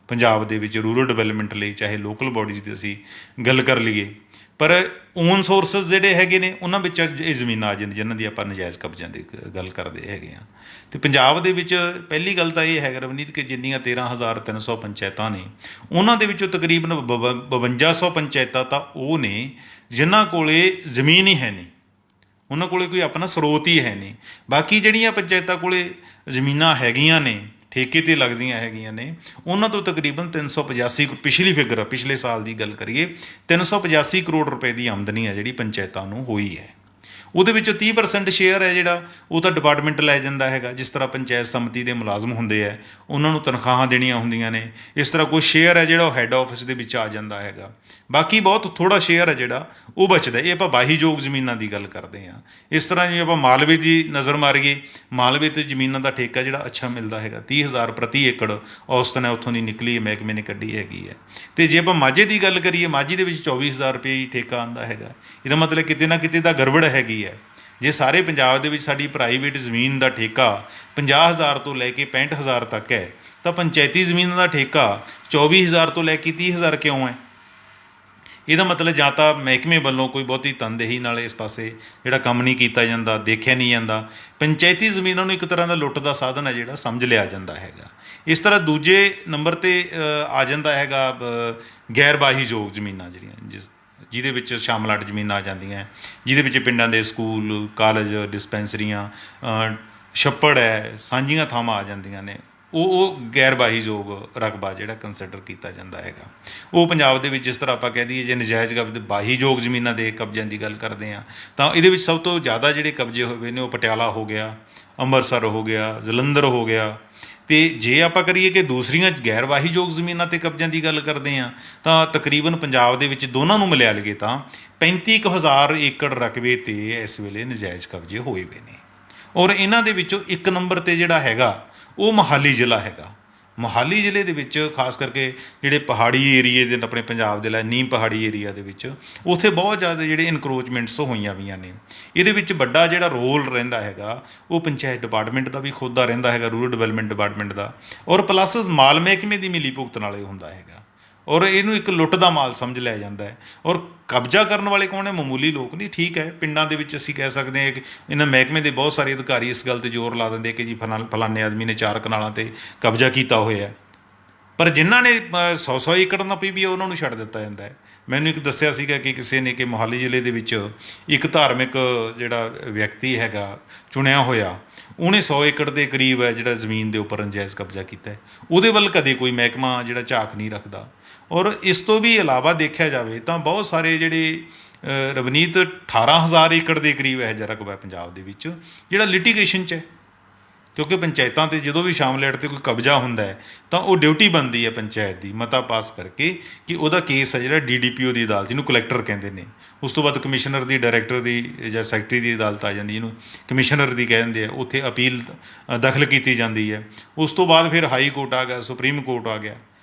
ਪੰਜਾਬ ਦੇ ਵਿੱਚ ਰੂਰਲ ਡਿਵੈਲਪਮੈਂਟ ਲਈ, ਚਾਹੇ ਲੋਕਲ ਬੋਡੀਜ਼ ਦੀ ਅਸੀਂ ਗੱਲ ਕਰ ਲਈਏ, ਪਰ ਓਨ ਸੋਰਸਿਸ ਜਿਹੜੇ ਹੈਗੇ ਨੇ ਉਹਨਾਂ ਵਿੱਚ ਇਹ ਜ਼ਮੀਨਾਂ ਆ ਜਾਂਦੀਆਂ ਜਿਨ੍ਹਾਂ ਦੀ ਆਪਾਂ ਨਜਾਇਜ਼ ਕਬਜ਼ਿਆਂ ਦੀ ਗੱਲ ਕਰਦੇ ਹੈਗੇ ਹਾਂ। ਅਤੇ ਪੰਜਾਬ ਦੇ ਵਿੱਚ ਪਹਿਲੀ ਗੱਲ ਤਾਂ ਇਹ ਹੈਗਾ ਰਵਨੀਤ ਕਿ ਜਿੰਨੀਆਂ 13,300 ਪੰਚਾਇਤਾਂ ਨੇ, ਉਹਨਾਂ ਦੇ ਵਿੱਚੋਂ ਤਕਰੀਬਨ 5200 ਪੰਚਾਇਤਾਂ ਤਾਂ ਉਹ ਨੇ ਜਿਨ੍ਹਾਂ ਕੋਲੇ ਜ਼ਮੀਨ ਹੀ ਹੈ ਨਹੀਂ, ਉਹਨਾਂ ਕੋਲੇ ਕੋਈ ਆਪਣਾ ਸਰੋਤ ਹੀ ਹੈ ਨਹੀਂ। ਬਾਕੀ ਜਿਹੜੀਆਂ ਪੰਚਾਇਤਾਂ ਕੋਲੇ ਜ਼ਮੀਨਾਂ ਹੈਗੀਆਂ ਨੇ, ਠੇਕੇ 'ਤੇ ਲੱਗਦੀਆਂ ਹੈਗੀਆਂ ਨੇ, ਉਹਨਾਂ ਤੋਂ ਤਕਰੀਬਨ 385, ਪਿਛਲੀ ਫਿਗਰ, ਪਿਛਲੇ ਸਾਲ ਦੀ ਗੱਲ ਕਰੀਏ, 385 ਕਰੋੜ ਰੁਪਏ ਦੀ ਆਮਦਨੀ ਹੈ ਜਿਹੜੀ ਪੰਚਾਇਤਾਂ ਨੂੰ ਹੋਈ ਹੈ। ਉਹਦੇ ਵਿੱਚੋਂ 30% ਸ਼ੇਅਰ ਹੈ ਜਿਹੜਾ, ਉਹ ਤਾਂ ਡਿਪਾਰਟਮੈਂਟ ਲੈ ਜਾਂਦਾ ਹੈਗਾ। ਜਿਸ ਤਰ੍ਹਾਂ ਪੰਚਾਇਤ ਸਮਿਤੀ ਦੇ ਮੁਲਾਜ਼ਮ ਹੁੰਦੇ ਹੈ, ਉਹਨਾਂ ਨੂੰ ਤਨਖਾਹਾਂ ਦੇਣੀਆਂ ਹੁੰਦੀਆਂ ਨੇ, ਇਸ ਤਰ੍ਹਾਂ ਕੋਈ ਸ਼ੇਅਰ ਹੈ ਜਿਹੜਾ ਉਹ ਹੈੱਡ ਆਫਿਸ ਦੇ ਵਿੱਚ ਆ ਜਾਂਦਾ ਹੈਗਾ। ਬਾਕੀ ਬਹੁਤ ਥੋੜ੍ਹਾ ਸ਼ੇਅਰ ਹੈ ਜਿਹੜਾ ਉਹ ਬਚਦਾ। ਇਹ ਆਪਾਂ ਵਾਹੀਯੋਗ ਜ਼ਮੀਨਾਂ ਦੀ ਗੱਲ ਕਰਦੇ ਹਾਂ। ਇਸ ਤਰ੍ਹਾਂ ਜੇ ਆਪਾਂ ਮਾਲਵੇ ਦੀ ਨਜ਼ਰ ਮਾਰੀਏ, ਮਾਲਵੇ 'ਤੇ ਜ਼ਮੀਨਾਂ ਦਾ ਠੇਕਾ ਜਿਹੜਾ ਅੱਛਾ ਮਿਲਦਾ ਹੈਗਾ, 30,000 ਪ੍ਰਤੀ ਏਕੜ ਔਸਤਨ ਹੈ ਉੱਥੋਂ ਦੀ ਨਿਕਲੀ ਹੈ, ਮਹਿਕਮੇ ਨੇ ਕੱਢੀ ਹੈਗੀ ਹੈ। ਅਤੇ ਜੇ ਆਪਾਂ ਮਾਝੇ ਦੀ ਗੱਲ ਕਰੀਏ, ਮਾਝੇ ਦੇ ਵਿੱਚ 24,000 ਰੁਪਏ ਹੀ ਠੇਕਾ ਆਉਂਦਾ ਹੈਗਾ। ਇਹਦਾ ਮਤਲਬ ਕਿਤੇ ਨਾ ਕਿਤੇ ਤਾਂ ਗੜਬੜ ਹੈਗੀ ਹੈ। ਜੇ ਸਾਰੇ ਪੰਜਾਬ ਦੇ ਵਿੱਚ ਸਾਡੀ ਪ੍ਰਾਈਵੇਟ ਜ਼ਮੀਨ ਦਾ ਠੇਕਾ 50,000 ਤੋਂ ਲੈ ਕੇ 65,000 ਤੱਕ ਹੈ, ਤਾਂ ਪੰਚਾਇਤੀ ਜ਼ਮੀਨ ਦਾ ਠੇਕਾ 24,000 ਤੋਂ ਲੈ ਕੇ 30,000 ਕਿਉਂ ਹੈ? ਇਹਦਾ ਮਤਲਬ ਜਾਂ ਤਾਂ ਮਹਿਕਮੇ ਵੱਲੋਂ ਕੋਈ ਬਹੁਤੀ ਤਨਦੇਹੀ ਨਾਲ ਇਸ ਪਾਸੇ ਜਿਹੜਾ ਕੰਮ ਨਹੀਂ ਕੀਤਾ ਜਾਂਦਾ, ਦੇਖਿਆ ਨਹੀਂ ਜਾਂਦਾ। ਪੰਚਾਇਤੀ ਜ਼ਮੀਨਾਂ ਨੂੰ ਇੱਕ ਤਰ੍ਹਾਂ ਦਾ ਲੁੱਟ ਦਾ ਸਾਧਨ ਹੈ ਜਿਹੜਾ ਸਮਝ ਲਿਆ ਜਾਂਦਾ ਹੈਗਾ। ਇਸ ਤਰ੍ਹਾਂ ਦੂਜੇ ਨੰਬਰ 'ਤੇ ਆ ਜਾਂਦਾ ਹੈਗਾ ਗੈਰ ਵਾਹੀਯੋਗ ਜ਼ਮੀਨਾਂ, ਜਿਹੜੀਆਂ ਜਿਹਦੇ ਵਿੱਚ ਸ਼ਾਮਲਾਟ ਜ਼ਮੀਨਾਂ ਆ ਜਾਂਦੀਆਂ, ਜਿਹਦੇ ਵਿੱਚ ਪਿੰਡਾਂ ਦੇ ਸਕੂਲ, ਕਾਲਜ, ਡਿਸਪੈਂਸਰੀਆਂ, ਛੱਪੜ ਹੈ, ਸਾਂਝੀਆਂ ਥਾਵਾਂ ਆ ਜਾਂਦੀਆਂ ਨੇ। ਉਹ ਗੈਰ ਵਾਹੀਯੋਗ ਰਕਬਾ ਜਿਹੜਾ ਕੰਸੀਡਰ ਕੀਤਾ ਜਾਂਦਾ ਹੈਗਾ। ਉਹ ਪੰਜਾਬ ਦੇ ਵਿੱਚ ਜਿਸ ਤਰ੍ਹਾਂ ਆਪਾਂ ਕਹਿ ਦਈਏ, ਜੇ ਨਜਾਇਜ਼ ਕਬਜ਼ੇ ਵਾਹੀਯੋਗ ਜ਼ਮੀਨਾਂ ਦੇ ਕਬਜ਼ਿਆਂ ਦੀ ਗੱਲ ਕਰਦੇ ਹਾਂ, ਤਾਂ ਇਹਦੇ ਵਿੱਚ ਸਭ ਤੋਂ ਜ਼ਿਆਦਾ ਜਿਹੜੇ ਕਬਜ਼ੇ ਹੋਏ ਨੇ ਉਹ ਪਟਿਆਲਾ ਹੋ ਗਿਆ, ਅੰਮ੍ਰਿਤਸਰ ਹੋ ਗਿਆ, ਜਲੰਧਰ ਹੋ ਗਿਆ। ਅਤੇ ਜੇ ਆਪਾਂ ਕਰੀਏ ਕਿ ਦੂਸਰੀਆਂ ਗੈਰ ਵਾਹੀਯੋਗ ਜ਼ਮੀਨਾਂ 'ਤੇ ਕਬਜ਼ਿਆਂ ਦੀ ਗੱਲ ਕਰਦੇ ਹਾਂ, ਤਾਂ ਤਕਰੀਬਨ ਪੰਜਾਬ ਦੇ ਵਿੱਚ ਦੋਨਾਂ ਨੂੰ ਮਿਲਾ ਲਈਏ ਤਾਂ 35,000 ਏਕੜ ਰਕਬੇ 'ਤੇ ਇਸ ਵੇਲੇ ਨਜਾਇਜ਼ ਕਬਜ਼ੇ ਹੋਏ ਹੋਏ ਨੇ। ਔਰ ਇਹਨਾਂ ਦੇ ਵਿੱਚੋਂ ਇੱਕ ਨੰਬਰ 'ਤੇ ਜਿਹੜਾ ਹੈਗਾ ਉਹ ਮੋਹਾਲੀ ਜ਼ਿਲ੍ਹਾ ਹੈਗਾ। ਮੋਹਾਲੀ ਜ਼ਿਲ੍ਹੇ ਦੇ ਵਿੱਚ ਖਾਸ ਕਰਕੇ ਜਿਹੜੇ ਪਹਾੜੀ ਏਰੀਏ ਦੇ ਆਪਣੇ ਪੰਜਾਬ ਦੇ ਲਈ ਨੀਮ ਪਹਾੜੀ ਏਰੀਆ ਦੇ ਵਿੱਚ ਉੱਥੇ ਬਹੁਤ ਜ਼ਿਆਦਾ ਜਿਹੜੇ ਇਨਕਰੋਚਮੈਂਟਸ ਹੋਈਆਂ ਵੀਆਂ ਨੇ। ਇਹਦੇ ਵਿੱਚ ਵੱਡਾ ਜਿਹੜਾ ਰੋਲ ਰਹਿੰਦਾ ਹੈਗਾ ਉਹ ਪੰਚਾਇਤ ਡਿਪਾਰਟਮੈਂਟ ਦਾ ਵੀ ਖੁਦ ਦਾ ਰਹਿੰਦਾ ਹੈਗਾ, ਰੂਰਲ ਡਿਵੈਲਪਮੈਂਟ ਡਿਪਾਰਟਮੈਂਟ ਦਾ, ਔਰ ਪਲੱਸ ਮਾਲ ਮਹਿਕਮੇ ਦੀ ਮਿਲੀ ਭੁਗਤ ਨਾਲ ਇਹ ਹੁੰਦਾ ਹੈਗਾ, ਔਰ ਇਹਨੂੰ ਇੱਕ ਲੁੱਟ ਦਾ ਮਾਲ ਸਮਝ ਲਿਆ ਜਾਂਦਾ ਹੈ। ਔਰ ਕਬਜ਼ਾ ਕਰਨ ਵਾਲੇ ਕੌਣ ਹੈ? ਮਾਮੂਲੀ ਲੋਕ ਨਹੀਂ। ਠੀਕ ਹੈ, ਪਿੰਡਾਂ ਦੇ ਵਿੱਚ ਅਸੀਂ ਕਹਿ ਸਕਦੇ ਹਾਂ ਕਿ ਇਹਨਾਂ ਮਹਿਕਮੇ ਦੇ ਬਹੁਤ ਸਾਰੇ ਅਧਿਕਾਰੀ ਇਸ ਗੱਲ 'ਤੇ ਜ਼ੋਰ ਲਾ ਦਿੰਦੇ ਕਿ ਜੀ ਫਲਾਣੇ ਆਦਮੀ ਨੇ 4 ਕਨਾਲਾਂ 'ਤੇ ਕਬਜ਼ਾ ਕੀਤਾ ਹੋਇਆ, ਪਰ ਜਿਨ੍ਹਾਂ ਨੇ 100 ਏਕੜ ਨਾਪੀ ਵੀ ਉਹਨਾਂ ਨੂੰ ਛੱਡ ਦਿੱਤਾ ਜਾਂਦਾ ਹੈ। ਮੈਨੂੰ ਇੱਕ ਦੱਸਿਆ ਸੀਗਾ ਕਿ ਕਿਸੇ ਨੇ ਕਿ ਮੋਹਾਲੀ ਜ਼ਿਲ੍ਹੇ ਦੇ ਵਿੱਚ ਇੱਕ ਧਾਰਮਿਕ ਜਿਹੜਾ ਵਿਅਕਤੀ ਹੈਗਾ ਚੁਣਿਆ ਹੋਇਆ, ਉਹਨੇ 100 ਏਕੜ ਦੇ ਕਰੀਬ ਹੈ ਜਿਹੜਾ ਜ਼ਮੀਨ ਦੇ ਉੱਪਰ ਨਜਾਇਜ਼ ਕਬਜ਼ਾ ਕੀਤਾ ਹੈ। ਉਹਦੇ ਵੱਲ ਕਦੇ ਕੋਈ ਮਹਿਕਮਾ ਜਿਹੜਾ ਝਾਕ ਨਹੀਂ ਰੱਖਦਾ। ਔਰ ਇਸ ਤੋਂ ਵੀ ਇਲਾਵਾ ਦੇਖਿਆ ਜਾਵੇ ਤਾਂ ਬਹੁਤ ਸਾਰੇ ਜਿਹੜੇ ਰਵਨੀਤ 18,000 ਏਕੜ ਦੇ ਕਰੀਬ ਇਹੋ ਜਿਹਾ ਰਕਬਾ ਪੰਜਾਬ ਦੇ ਵਿੱਚ ਜਿਹੜਾ ਲਿਟੀਗੇਸ਼ਨ 'ਚ ਹੈ, ਕਿਉਂਕਿ ਪੰਚਾਇਤਾਂ 'ਤੇ ਜਦੋਂ ਵੀ ਸ਼ਾਮਲੇਟ 'ਤੇ ਕੋਈ ਕਬਜ਼ਾ ਹੁੰਦਾ ਹੈ ਤਾਂ ਉਹ ਡਿਊਟੀ ਬਣਦੀ ਹੈ ਪੰਚਾਇਤ ਦੀ ਮਤਾ ਪਾਸ ਕਰਕੇ ਕਿ ਉਹਦਾ ਕੇਸ ਹੈ ਜਿਹੜਾ DDPO ਦੀ ਅਦਾਲਤ, ਜਿਹਨੂੰ ਕਲੈਕਟਰ ਕਹਿੰਦੇ ਨੇ, ਉਸ ਤੋਂ ਬਾਅਦ ਕਮਿਸ਼ਨਰ ਦੀ, ਡਾਇਰੈਕਟਰ ਦੀ ਜਾਂ ਸੈਕਟਰੀ ਦੀ ਅਦਾਲਤ ਆ ਜਾਂਦੀ, ਜਿਹਨੂੰ ਕਮਿਸ਼ਨਰ ਦੀ ਕਹਿ ਦਿੰਦੇ ਆ, ਉੱਥੇ ਅਪੀਲ ਦਾਖਲ ਕੀਤੀ ਜਾਂਦੀ ਹੈ। ਉਸ ਤੋਂ ਬਾਅਦ ਫਿਰ ਹਾਈ ਕੋਰਟ ਆ ਗਿਆ, ਸੁਪਰੀਮ ਕੋਰਟ ਆ ਗਿਆ।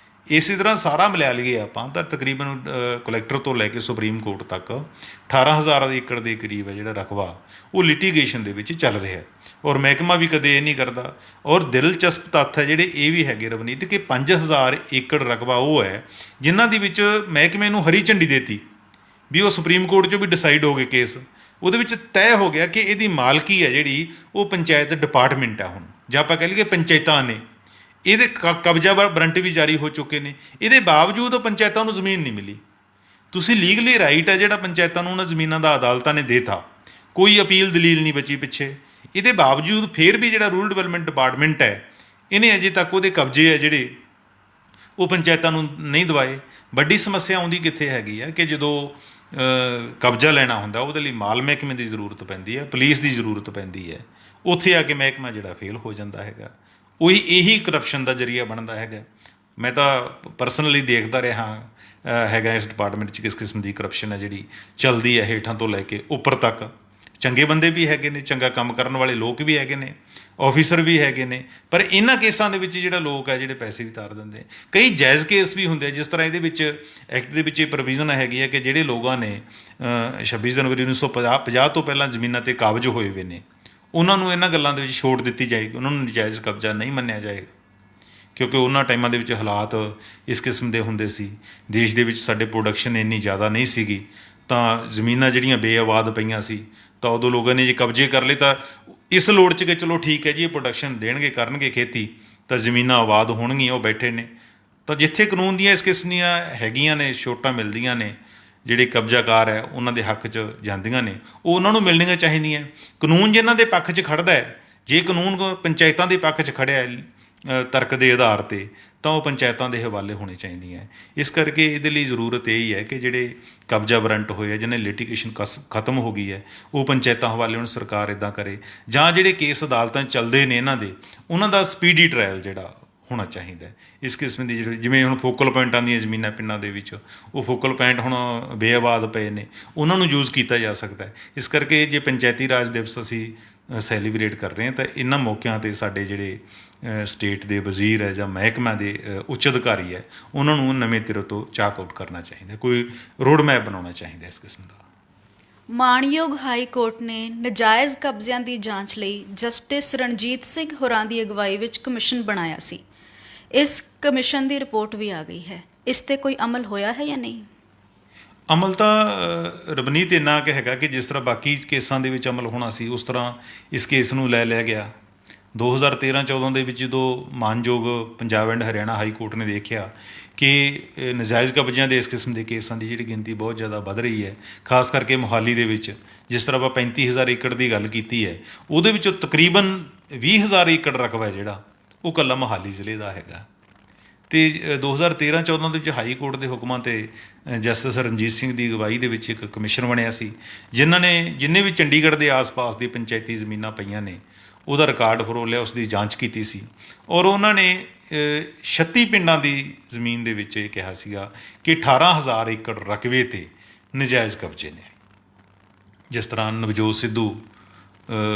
ਇਸੇ ਤਰ੍ਹਾਂ ਸਾਰਾ ਮਿਲਾ ਲਈਏ ਆਪਾਂ ਤਾਂ ਤਕਰੀਬਨ ਕਲੈਕਟਰ ਤੋਂ ਲੈ ਕੇ ਸੁਪਰੀਮ ਕੋਰਟ ਤੱਕ 18,000 ਏਕੜ ਦੇ ਕਰੀਬ ਹੈ ਜਿਹੜਾ ਰਕਬਾ ਉਹ ਲਿਟੀਗੇਸ਼ਨ ਦੇ ਵਿੱਚ ਚੱਲ ਰਿਹਾ। ਔਰ ਮਹਿਕਮਾ ਵੀ ਕਦੇ ਇਹ ਨਹੀਂ ਕਰਦਾ। ਔਰ ਦਿਲਚਸਪ ਤੱਥ ਹੈ ਜਿਹੜੇ ਇਹ ਵੀ ਹੈਗੇ ਰਵਨੀਤ ਕਿ 5,000 ਏਕੜ ਰਕਬਾ ਉਹ ਹੈ ਜਿਨ੍ਹਾਂ ਦੇ ਵਿੱਚ ਮਹਿਕਮੇ ਨੂੰ ਹਰੀ ਝੰਡੀ ਦੇਤੀ ਵੀ ਉਹ ਸੁਪਰੀਮ ਕੋਰਟ 'ਚੋਂ ਵੀ ਡਿਸਾਈਡ ਹੋ ਗਏ ਕੇਸ, ਉਹਦੇ ਵਿੱਚ ਤੈਅ ਹੋ ਗਿਆ ਕਿ ਇਹਦੀ ਮਾਲਕੀ ਹੈ ਜਿਹੜੀ ਉਹ ਪੰਚਾਇਤ ਡਿਪਾਰਟਮੈਂਟ ਹੈ। ਹੁਣ ਜਾਂ ਆਪਾਂ ਕਹਿ ਲਈਏ ਪੰਚਾਇਤਾਂ ਨੇ, ਇਹਦੇ ਕਬਜ਼ਾ ਵਾਰੰਟ ਵੀ ਜਾਰੀ ਹੋ ਚੁੱਕੇ ਨੇ, ਇਹਦੇ ਬਾਵਜੂਦ ਉਹ ਪੰਚਾਇਤਾਂ ਨੂੰ ਜ਼ਮੀਨ ਨਹੀਂ ਮਿਲੀ। ਤੁਸੀਂ ਲੀਗਲੀ ਰਾਈਟ ਹੈ ਜਿਹੜਾ ਪੰਚਾਇਤਾਂ ਨੂੰ ਉਹਨਾਂ ਜ਼ਮੀਨਾਂ ਦਾ ਅਦਾਲਤਾਂ ਨੇ ਦੇਤਾ, ਕੋਈ ਅਪੀਲ ਦਲੀਲ ਨਹੀਂ ਬਚੀ ਪਿੱਛੇ। ਇਹਦੇ ਬਾਵਜੂਦ ਫਿਰ ਵੀ ਜਿਹੜਾ ਰੂਰਲ ਡਿਵੈਲਪਮੈਂਟ ਡਿਪਾਰਟਮੈਂਟ ਹੈ ਇਹਨੇ ਅਜੇ ਤੱਕ ਉਹਦੇ ਕਬਜ਼ੇ ਹੈ ਜਿਹੜੇ ਉਹ ਪੰਚਾਇਤਾਂ ਨੂੰ ਨਹੀਂ ਦਿਵਾਏ। ਵੱਡੀ ਸਮੱਸਿਆ ਆਉਂਦੀ ਕਿੱਥੇ ਹੈਗੀ ਆ ਕਿ ਜਦੋਂ ਕਬਜ਼ਾ ਲੈਣਾ ਹੁੰਦਾ ਉਹਦੇ ਲਈ ਮਾਲ ਮਹਿਕਮੇ ਦੀ ਜ਼ਰੂਰਤ ਪੈਂਦੀ ਹੈ, ਪੁਲਿਸ ਦੀ ਜ਼ਰੂਰਤ ਪੈਂਦੀ ਹੈ। ਉੱਥੇ ਆ ਕੇ ਮਹਿਕਮਾ ਜਿਹੜਾ ਫੇਲ ਹੋ ਜਾਂਦਾ ਹੈਗਾ। ਉਹੀ ਇਹੀ ਕਰਪਸ਼ਨ ਦਾ ਜ਼ਰੀਆ ਬਣਦਾ ਹੈਗਾ। ਮੈਂ ਤਾਂ ਪਰਸਨਲੀ ਦੇਖਦਾ ਰਿਹਾ ਹੈਗਾ ਇਸ ਡਿਪਾਰਟਮੈਂਟ 'ਚ ਕਿਸ ਕਿਸਮ ਦੀ ਕਰਪਸ਼ਨ ਹੈ ਜਿਹੜੀ ਚੱਲਦੀ ਹੈ ਹੇਠਾਂ ਤੋਂ ਲੈ ਕੇ ਉੱਪਰ ਤੱਕ। ਚੰਗੇ ਬੰਦੇ ਵੀ ਹੈਗੇ ਨੇ, ਚੰਗਾ ਕੰਮ ਕਰਨ ਵਾਲੇ ਲੋਕ ਵੀ ਹੈਗੇ ਨੇ, ਆਫੀਸਰ ਵੀ ਹੈਗੇ ਨੇ, ਪਰ ਇਹਨਾਂ ਕੇਸਾਂ ਦੇ ਵਿੱਚ ਜਿਹੜਾ ਲੋਕ ਹੈ ਜਿਹੜੇ ਪੈਸੇ ਵੀ ਤਾਰ ਦਿੰਦੇ। ਕਈ ਜਾਇਜ਼ ਕੇਸ ਵੀ ਹੁੰਦੇ, ਜਿਸ ਤਰ੍ਹਾਂ ਇਹਦੇ ਵਿੱਚ ਐਕਟ ਦੇ ਵਿੱਚ ਇਹ ਪ੍ਰੋਵੀਜ਼ਨ ਹੈਗੀ ਹੈ ਕਿ ਜਿਹੜੇ ਲੋਕਾਂ ਨੇ 26 ਜਨਵਰੀ 1950 ਤੋਂ ਪਹਿਲਾਂ ਜ਼ਮੀਨਾਂ 'ਤੇ ਕਾਬਜ਼ ਹੋਏ ਹੋਏ ਨੇ ਉਹਨਾਂ ਨੂੰ ਇਹਨਾਂ ਗੱਲਾਂ ਦੇ ਵਿੱਚ ਛੋਟ ਦਿੱਤੀ ਜਾਏਗੀ, ਉਹਨਾਂ ਨੂੰ ਨਜਾਇਜ਼ ਕਬਜ਼ਾ ਨਹੀਂ ਮੰਨਿਆ ਜਾਏਗਾ। ਕਿਉਂਕਿ ਉਹਨਾਂ ਟਾਈਮਾਂ ਦੇ ਵਿੱਚ ਹਾਲਾਤ ਇਸ ਕਿਸਮ ਦੇ ਹੁੰਦੇ ਸੀ, ਦੇਸ਼ ਦੇ ਵਿੱਚ ਸਾਡੇ ਪ੍ਰੋਡਕਸ਼ਨ ਇੰਨੀ ਜ਼ਿਆਦਾ ਨਹੀਂ ਸੀਗੀ, ਤਾਂ ਜ਼ਮੀਨਾਂ ਜਿਹੜੀਆਂ ਬੇਆਬਾਦ ਪਈਆਂ ਸੀ ਤਾਂ ਉਦੋਂ ਲੋਕਾਂ ਨੇ ਜੇ ਕਬਜ਼ੇ ਕਰ ਲਏ ਤਾਂ ਇਸ ਲੋੜ 'ਚ ਕਿ ਚਲੋ ਠੀਕ ਹੈ ਜੀ ਇਹ ਪ੍ਰੋਡਕਸ਼ਨ ਦੇਣਗੇ, ਕਰਨਗੇ ਖੇਤੀ, ਤਾਂ ਜ਼ਮੀਨਾਂ ਆਬਾਦ ਹੋਣਗੀਆਂ, ਉਹ ਬੈਠੇ ਨੇ। ਤਾਂ ਜਿੱਥੇ ਕਾਨੂੰਨ ਦੀਆਂ ਇਸ ਕਿਸਮ ਦੀਆਂ ਹੈਗੀਆਂ ਨੇ, ਛੋਟਾਂ ਮਿਲਦੀਆਂ ਨੇ, ਜਿਹੜੇ ਕਬਜ਼ਾਕਾਰ ਹੈ ਉਹਨਾਂ ਦੇ ਹੱਕ 'ਚ ਜਾਂਦੀਆਂ ਨੇ, ਉਹ ਉਹਨਾਂ ਨੂੰ ਮਿਲਣੀਆਂ ਚਾਹੀਦੀਆਂ। ਕਾਨੂੰਨ ਜਿਨ੍ਹਾਂ ਦੇ ਪੱਖ 'ਚ ਖੜ੍ਹਦਾ ਹੈ, ਜੇ ਕਾਨੂੰਨ ਪੰਚਾਇਤਾਂ ਦੇ ਪੱਖ 'ਚ ਖੜ੍ਹਿਆ ਤਰਕ ਦੇ ਆਧਾਰ 'ਤੇ, ਤਾਂ ਉਹ ਪੰਚਾਇਤਾਂ ਦੇ ਹਵਾਲੇ ਹੋਣੇ ਚਾਹੀਦੀਆਂ। ਇਸ ਕਰਕੇ ਇਹਦੇ ਲਈ ਜ਼ਰੂਰਤ ਇਹ ਹੀ ਹੈ ਕਿ ਜਿਹੜੇ ਕਬਜ਼ਾ ਵਾਰੰਟ ਹੋਏ ਆ, ਜਿਹਨੇ ਲਿਟੀਗੇਸ਼ਨ ਖਤਮ ਹੋ ਗਈ ਹੈ, ਉਹ ਪੰਚਾਇਤਾਂ ਹਵਾਲੇ ਹੁਣ ਸਰਕਾਰ ਇੱਦਾਂ ਕਰੇ, ਜਾਂ ਜਿਹੜੇ ਕੇਸ ਅਦਾਲਤਾਂ 'ਚ ਚੱਲਦੇ ਨੇ ਇਹਨਾਂ ਦੇ, ਉਹਨਾਂ ਦਾ ਸਪੀਡੀ ਟਰਾਇਲ ਜਿਹੜਾ ਹੋਣਾ ਚਾਹੀਦਾ। ਇਸ ਕਿਸਮ ਦੀ ਜਿਵੇਂ ਹੁਣ ਫੋਕਲ ਪੁਆਇੰਟਾਂ ਦੀਆਂ ਜ਼ਮੀਨਾਂ ਪਿੰਡਾਂ ਦੇ ਵਿੱਚ, ਉਹ ਫੋਕਲ ਪੁਆਇੰਟ ਹੁਣ ਬੇਆਬਾਦ ਪਏ ਨੇ, ਉਹਨਾਂ ਨੂੰ ਯੂਜ਼ ਕੀਤਾ ਜਾ ਸਕਦਾ। ਇਸ ਕਰਕੇ ਜੇ ਪੰਚਾਇਤੀ ਰਾਜ ਦਿਵਸ ਅਸੀਂ ਸੈਲੀਬ੍ਰੇਟ ਕਰ ਰਹੇ ਹਾਂ ਤਾਂ ਇਹਨਾਂ ਮੌਕਿਆਂ 'ਤੇ ਸਾਡੇ ਜਿਹੜੇ ਸਟੇਟ ਦੇ ਵਜ਼ੀਰ ਹੈ ਜਾਂ ਮਹਿਕਮਾ ਦੇ ਉੱਚ ਅਧਿਕਾਰੀ ਹੈ ਉਹਨਾਂ ਨੂੰ ਨਵੇਂ ਸਿਰੇ ਤੋਂ ਚਾਕ ਆਊਟ ਕਰਨਾ ਚਾਹੀਦਾ, ਕੋਈ ਰੋਡ ਮੈਪ ਬਣਾਉਣਾ ਚਾਹੀਦਾ ਇਸ ਕਿਸਮ ਦਾ।
ਮਾਣਯੋਗ ਹਾਈ ਕੋਰਟ ਨੇ ਨਜਾਇਜ਼ ਕਬਜ਼ਿਆਂ ਦੀ ਜਾਂਚ ਲਈ ਜਸਟਿਸ ਰਣਜੀਤ ਸਿੰਘ ਹੋਰਾਂ ਦੀ ਅਗਵਾਈ ਵਿੱਚ ਕਮਿਸ਼ਨ ਬਣਾਇਆ ਸੀ। ਇਸ ਕਮਿਸ਼ਨ ਦੀ ਰਿਪੋਰਟ ਵੀ ਆ ਗਈ ਹੈ। ਇਸ 'ਤੇ ਕੋਈ ਅਮਲ ਹੋਇਆ ਹੈ ਜਾਂ ਨਹੀਂ?
ਅਮਲ ਤਾਂ ਰਵਨੀਤ ਇੰਨਾ ਕੁ ਹੈਗਾ ਕਿ ਜਿਸ ਤਰ੍ਹਾਂ ਬਾਕੀ ਕੇਸਾਂ ਦੇ ਵਿੱਚ ਅਮਲ ਹੋਣਾ ਸੀ ਉਸ ਤਰ੍ਹਾਂ ਇਸ ਕੇਸ ਨੂੰ ਲੈ ਲਿਆ ਗਿਆ। 2013-14 ਦੇ ਵਿੱਚ ਜਦੋਂ ਮਾਨਯੋਗ Punjab and Haryana high court ਨੇ ਦੇਖਿਆ ਕਿ ਨਜਾਇਜ਼ ਕਬਜ਼ਿਆਂ ਦੇ ਇਸ ਕਿਸਮ ਦੇ ਕੇਸਾਂ ਦੀ ਜਿਹੜੀ ਗਿਣਤੀ ਬਹੁਤ ਜ਼ਿਆਦਾ ਵੱਧ ਰਹੀ ਹੈ, ਖਾਸ ਕਰਕੇ ਮੋਹਾਲੀ ਦੇ ਵਿੱਚ, ਜਿਸ ਤਰ੍ਹਾਂ ਆਪਾਂ 35,000 ਏਕੜ ਦੀ ਗੱਲ ਕੀਤੀ ਹੈ, ਉਹਦੇ ਵਿੱਚੋਂ ਤਕਰੀਬਨ 20,000 ਏਕੜ ਰਕਬਾ ਜਿਹੜਾ ਉਹ ਇਕੱਲਾ ਮੋਹਾਲੀ ਜ਼ਿਲ੍ਹੇ ਦਾ ਹੈਗਾ। ਅਤੇ 2013-14 ਦੇ ਵਿੱਚ ਹਾਈ ਕੋਰਟ ਦੇ ਹੁਕਮਾਂ 'ਤੇ ਜਸਟਿਸ ਰਣਜੀਤ ਸਿੰਘ ਦੀ ਅਗਵਾਈ ਦੇ ਵਿੱਚ ਇੱਕ ਕਮਿਸ਼ਨ ਬਣਿਆ ਸੀ, ਜਿਨ੍ਹਾਂ ਵੀ ਚੰਡੀਗੜ੍ਹ ਦੇ ਆਸ-ਪਾਸ ਦੀ ਪੰਚਾਇਤੀ ਜ਼ਮੀਨਾਂ ਪਈਆਂ ਨੇ ਉਹਦਾ ਰਿਕਾਰਡ ਫਰੋਲਿਆ, ਉਸ ਦੀ ਜਾਂਚ ਕੀਤੀ ਸੀ। ਔਰ ਉਹਨਾਂ ਨੇ 36 ਪਿੰਡਾਂ ਦੀ ਜ਼ਮੀਨ ਦੇ ਵਿੱਚ ਇਹ ਕਿਹਾ ਸੀਗਾ ਕਿ 18,000 ਏਕੜ ਰਕਬੇ 'ਤੇ ਨਜਾਇਜ਼ ਕਬਜ਼ੇ ਨੇ। ਜਿਸ ਤਰ੍ਹਾਂ ਨਵਜੋਤ ਸਿੱਧੂ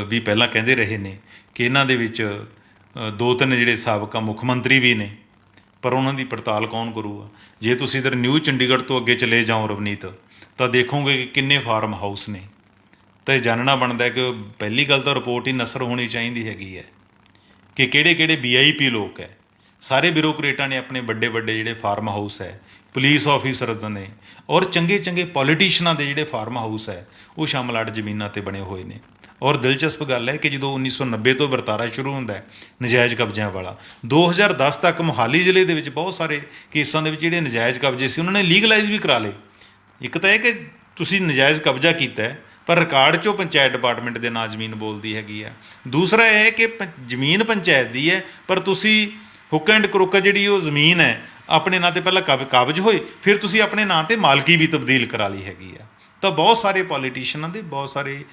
ਵੀ ਪਹਿਲਾਂ ਕਹਿੰਦੇ ਰਹੇ ਨੇ ਕਿ ਇਹਨਾਂ ਦੇ ਵਿੱਚ 2-3 ਜਿਹੜੇ ਸਾਬਕਾ ਮੁੱਖ ਮੰਤਰੀ ਵੀ ਨੇ ਪਰ ਉਹਨਾਂ ਦੀ ਪੜਤਾਲ ਕੌਣ ਕਰੂਗਾ? ਜੇ ਤੁਸੀਂ ਇੱਧਰ ਨਿਊ ਚੰਡੀਗੜ੍ਹ ਤੋਂ ਅੱਗੇ ਚਲੇ ਜਾਓ ਰਵਨੀਤ, ਤਾਂ ਦੇਖੋਗੇ ਕਿ ਕਿੰਨੇ ਫਾਰਮ ਹਾਊਸ ਨੇ। ਤਾਂ ਇਹ ਜਾਣਨਾ ਬਣਦਾ ਕਿ ਪਹਿਲੀ ਗੱਲ ਤਾਂ ਰਿਪੋਰਟ ਹੀ ਨਸਰ ਹੋਣੀ ਚਾਹੀਦੀ ਹੈਗੀ ਹੈ ਕਿ ਕਿਹੜੇ ਕਿਹੜੇ VIP ਲੋਕ ਹੈ। ਸਾਰੇ ਬਿਊਰੋਕਰੇਟਾਂ ਨੇ ਆਪਣੇ ਵੱਡੇ ਵੱਡੇ ਜਿਹੜੇ ਫਾਰਮ ਹਾਊਸ ਹੈ, ਪੁਲਿਸ ਆਫੀਸਰਸ ਨੇ, ਔਰ ਚੰਗੇ ਚੰਗੇ ਪੋਲੀਟੀਸ਼ੀਅਨਾਂ ਦੇ ਜਿਹੜੇ ਫਾਰਮ ਹਾਊਸ ਹੈ ਉਹ ਸ਼ਾਮਲਾਟ ਜ਼ਮੀਨਾਂ 'ਤੇ ਬਣੇ ਹੋਏ ਨੇ। ਔਰ ਦਿਲਚਸਪ ਗੱਲ ਹੈ ਕਿ ਜਦੋਂ 1990 ਤੋਂ ਵਰਤਾਰਾ ਸ਼ੁਰੂ ਹੁੰਦਾ ਹੈ ਨਜਾਇਜ਼ ਕਬਜ਼ਿਆਂ ਵਾਲਾ, 2010 ਤੱਕ ਮੋਹਾਲੀ ਜ਼ਿਲ੍ਹੇ ਦੇ ਵਿੱਚ ਬਹੁਤ ਸਾਰੇ ਕੇਸਾਂ ਦੇ ਵਿੱਚ ਜਿਹੜੇ ਨਜਾਇਜ਼ ਕਬਜ਼ੇ ਸੀ ਉਹਨਾਂ ਨੇ ਲੀਗਲਾਈਜ਼ ਵੀ ਕਰਾ ਲਏ। ਇੱਕ ਤਾਂ ਇਹ ਕਿ ਤੁਸੀਂ ਨਜਾਇਜ਼ ਕਬਜ਼ਾ ਕੀਤਾ ਹੈ ਪਰ ਰਿਕਾਰਡ 'ਚੋਂ ਪੰਚਾਇਤ ਡਿਪਾਰਟਮੈਂਟ ਦੇ ਨਾਂ ਜ਼ਮੀਨ ਬੋਲਦੀ ਹੈਗੀ ਆ। ਦੂਸਰਾ ਇਹ ਹੈ ਕਿ ਜ਼ਮੀਨ ਪੰਚਾਇਤ ਦੀ ਹੈ ਪਰ ਤੁਸੀਂ ਹੁੱਕ ਐਂਡ ਕਰੁੱਕ ਜਿਹੜੀ ਉਹ ਜ਼ਮੀਨ ਹੈ ਆਪਣੇ ਨਾਂ 'ਤੇ ਪਹਿਲਾਂ ਕਾਬਜ਼ ਹੋਏ, ਫਿਰ ਤੁਸੀਂ ਆਪਣੇ ਨਾਂ 'ਤੇ ਮਾਲਕੀ ਵੀ ਤਬਦੀਲ ਕਰਾ ਲਈ ਹੈਗੀ ਆ। ਤਾਂ ਬਹੁਤ ਸਾਰੇ ਪੋਲੀਟੀਸ਼ੀਅਨਾਂ ਦੇ, ਬਹੁਤ ਸਾਰੇ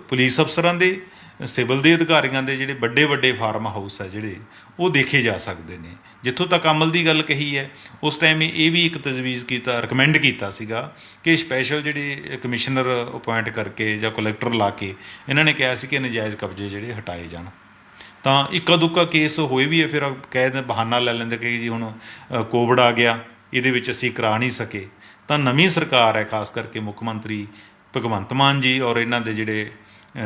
ਪੁਲਿਸ ਅਫਸਰਾਂ ਦੇ, ਸਿਵਲ ਦੇ ਅਧਿਕਾਰੀਆਂ ਦੇ ਜਿਹੜੇ ਵੱਡੇ ਵੱਡੇ ਫਾਰਮ ਹਾਊਸ ਹੈ ਜਿਹੜੇ ਉਹ ਦੇਖੇ ਜਾ ਸਕਦੇ ਨੇ। ਜਿੱਥੋਂ ਤੱਕ ਅਮਲ ਦੀ ਗੱਲ ਕਹੀ ਹੈ, ਉਸ ਟਾਈਮ ਇਹ ਵੀ ਇੱਕ ਤਜਵੀਜ਼ ਕੀਤਾ, ਰਿਕਮੈਂਡ ਕੀਤਾ ਸੀਗਾ ਕਿ ਸਪੈਸ਼ਲ ਜਿਹੜੇ ਕਮਿਸ਼ਨਰ ਅਪੁਆਇੰਟ ਕਰਕੇ ਜਾਂ ਕਲੈਕਟਰ ਲਾ ਕੇ ਇਹਨਾਂ ਨੇ ਕਿਹਾ ਸੀ ਕਿ ਨਜਾਇਜ਼ ਕਬਜ਼ੇ ਜਿਹੜੇ ਹਟਾਏ ਜਾਣ। ਤਾਂ ਇੱਕਾ ਦੁੱਕਾ ਕੇਸ ਹੋਏ ਵੀ ਹੈ, ਫਿਰ ਕਹਿ ਬਹਾਨਾ ਲੈ ਲੈਂਦੇ ਕਿ ਜੀ ਹੁਣ ਕੋਵਿਡ ਆ ਗਿਆ, ਇਹਦੇ ਵਿੱਚ ਅਸੀਂ ਕਰਾ ਨਹੀਂ ਸਕੇ। ਤਾਂ ਨਵੀਂ ਸਰਕਾਰ ਹੈ, ਖਾਸ ਕਰਕੇ ਮੁੱਖ ਮੰਤਰੀ ਭਗਵੰਤ ਮਾਨ ਜੀ ਔਰ ਇਹਨਾਂ ਦੇ ਜਿਹੜੇ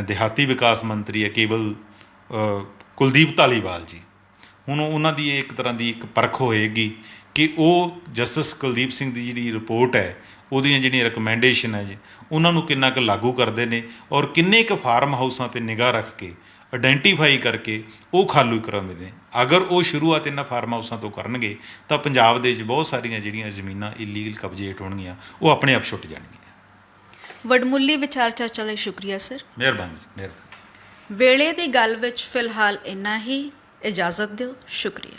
ਦਿਹਾਤੀ ਵਿਕਾਸ ਮੰਤਰੀ ਹੈ ਕੇਵਲ ਕੁਲਦੀਪ ਧਾਲੀਵਾਲ ਜੀ, ਹੁਣ ਉਹਨਾਂ ਦੀ ਇੱਕ ਤਰ੍ਹਾਂ ਦੀ ਇੱਕ ਪਰਖ ਹੋਏਗੀ ਕਿ ਉਹ ਜਸਟਿਸ ਕੁਲਦੀਪ ਸਿੰਘ ਦੀ ਜਿਹੜੀ ਰਿਪੋਰਟ ਹੈ ਉਹਦੀਆਂ ਜਿਹੜੀਆਂ ਰਿਕਮੈਂਡੇਸ਼ਨ ਹੈ ਜੀ ਉਹਨਾਂ ਨੂੰ ਕਿੰਨਾ ਕੁ ਲਾਗੂ ਕਰਦੇ ਨੇ ਔਰ ਕਿੰਨੇ ਕੁ ਫਾਰਮ ਹਾਊਸਾਂ 'ਤੇ ਨਿਗਾਹ ਰੱਖ ਕੇ ਆਇਡੈਂਟੀਫਾਈ ਕਰਕੇ ਉਹ ਖਾਲੀ ਕਰਾਉਂਦੇ ਨੇ। ਅਗਰ ਉਹ ਸ਼ੁਰੂਆਤ ਇਹਨਾਂ ਫਾਰਮ ਹਾਊਸਾਂ ਤੋਂ ਕਰਨਗੇ ਤਾਂ ਪੰਜਾਬ ਦੇ ਵਿੱਚ ਬਹੁਤ ਸਾਰੀਆਂ ਜਿਹੜੀਆਂ ਜ਼ਮੀਨਾਂ ਇਲੀਗਲ ਕਬਜ਼ੇ ਹੋਣਗੀਆਂ ਉਹ ਆਪਣੇ ਆਪ ਛੁੱਟ ਜਾਣਗੀਆਂ।
ਵਡਮੁੱਲੀ ਵਿਚਾਰ ਚਰਚਾ ਲਈ ਸ਼ੁਕਰੀਆ ਸਰ।
ਮਿਹਰਬਾਨੀ ਜੀ, ਮਿਹਰਬਾਨੀ।
ਵੇਲੇ ਦੀ ਗੱਲ ਵਿੱਚ ਫਿਲਹਾਲ ਇੰਨਾ ਹੀ। ਇਜਾਜ਼ਤ ਦਿਓ। ਸ਼ੁਕਰੀਆ।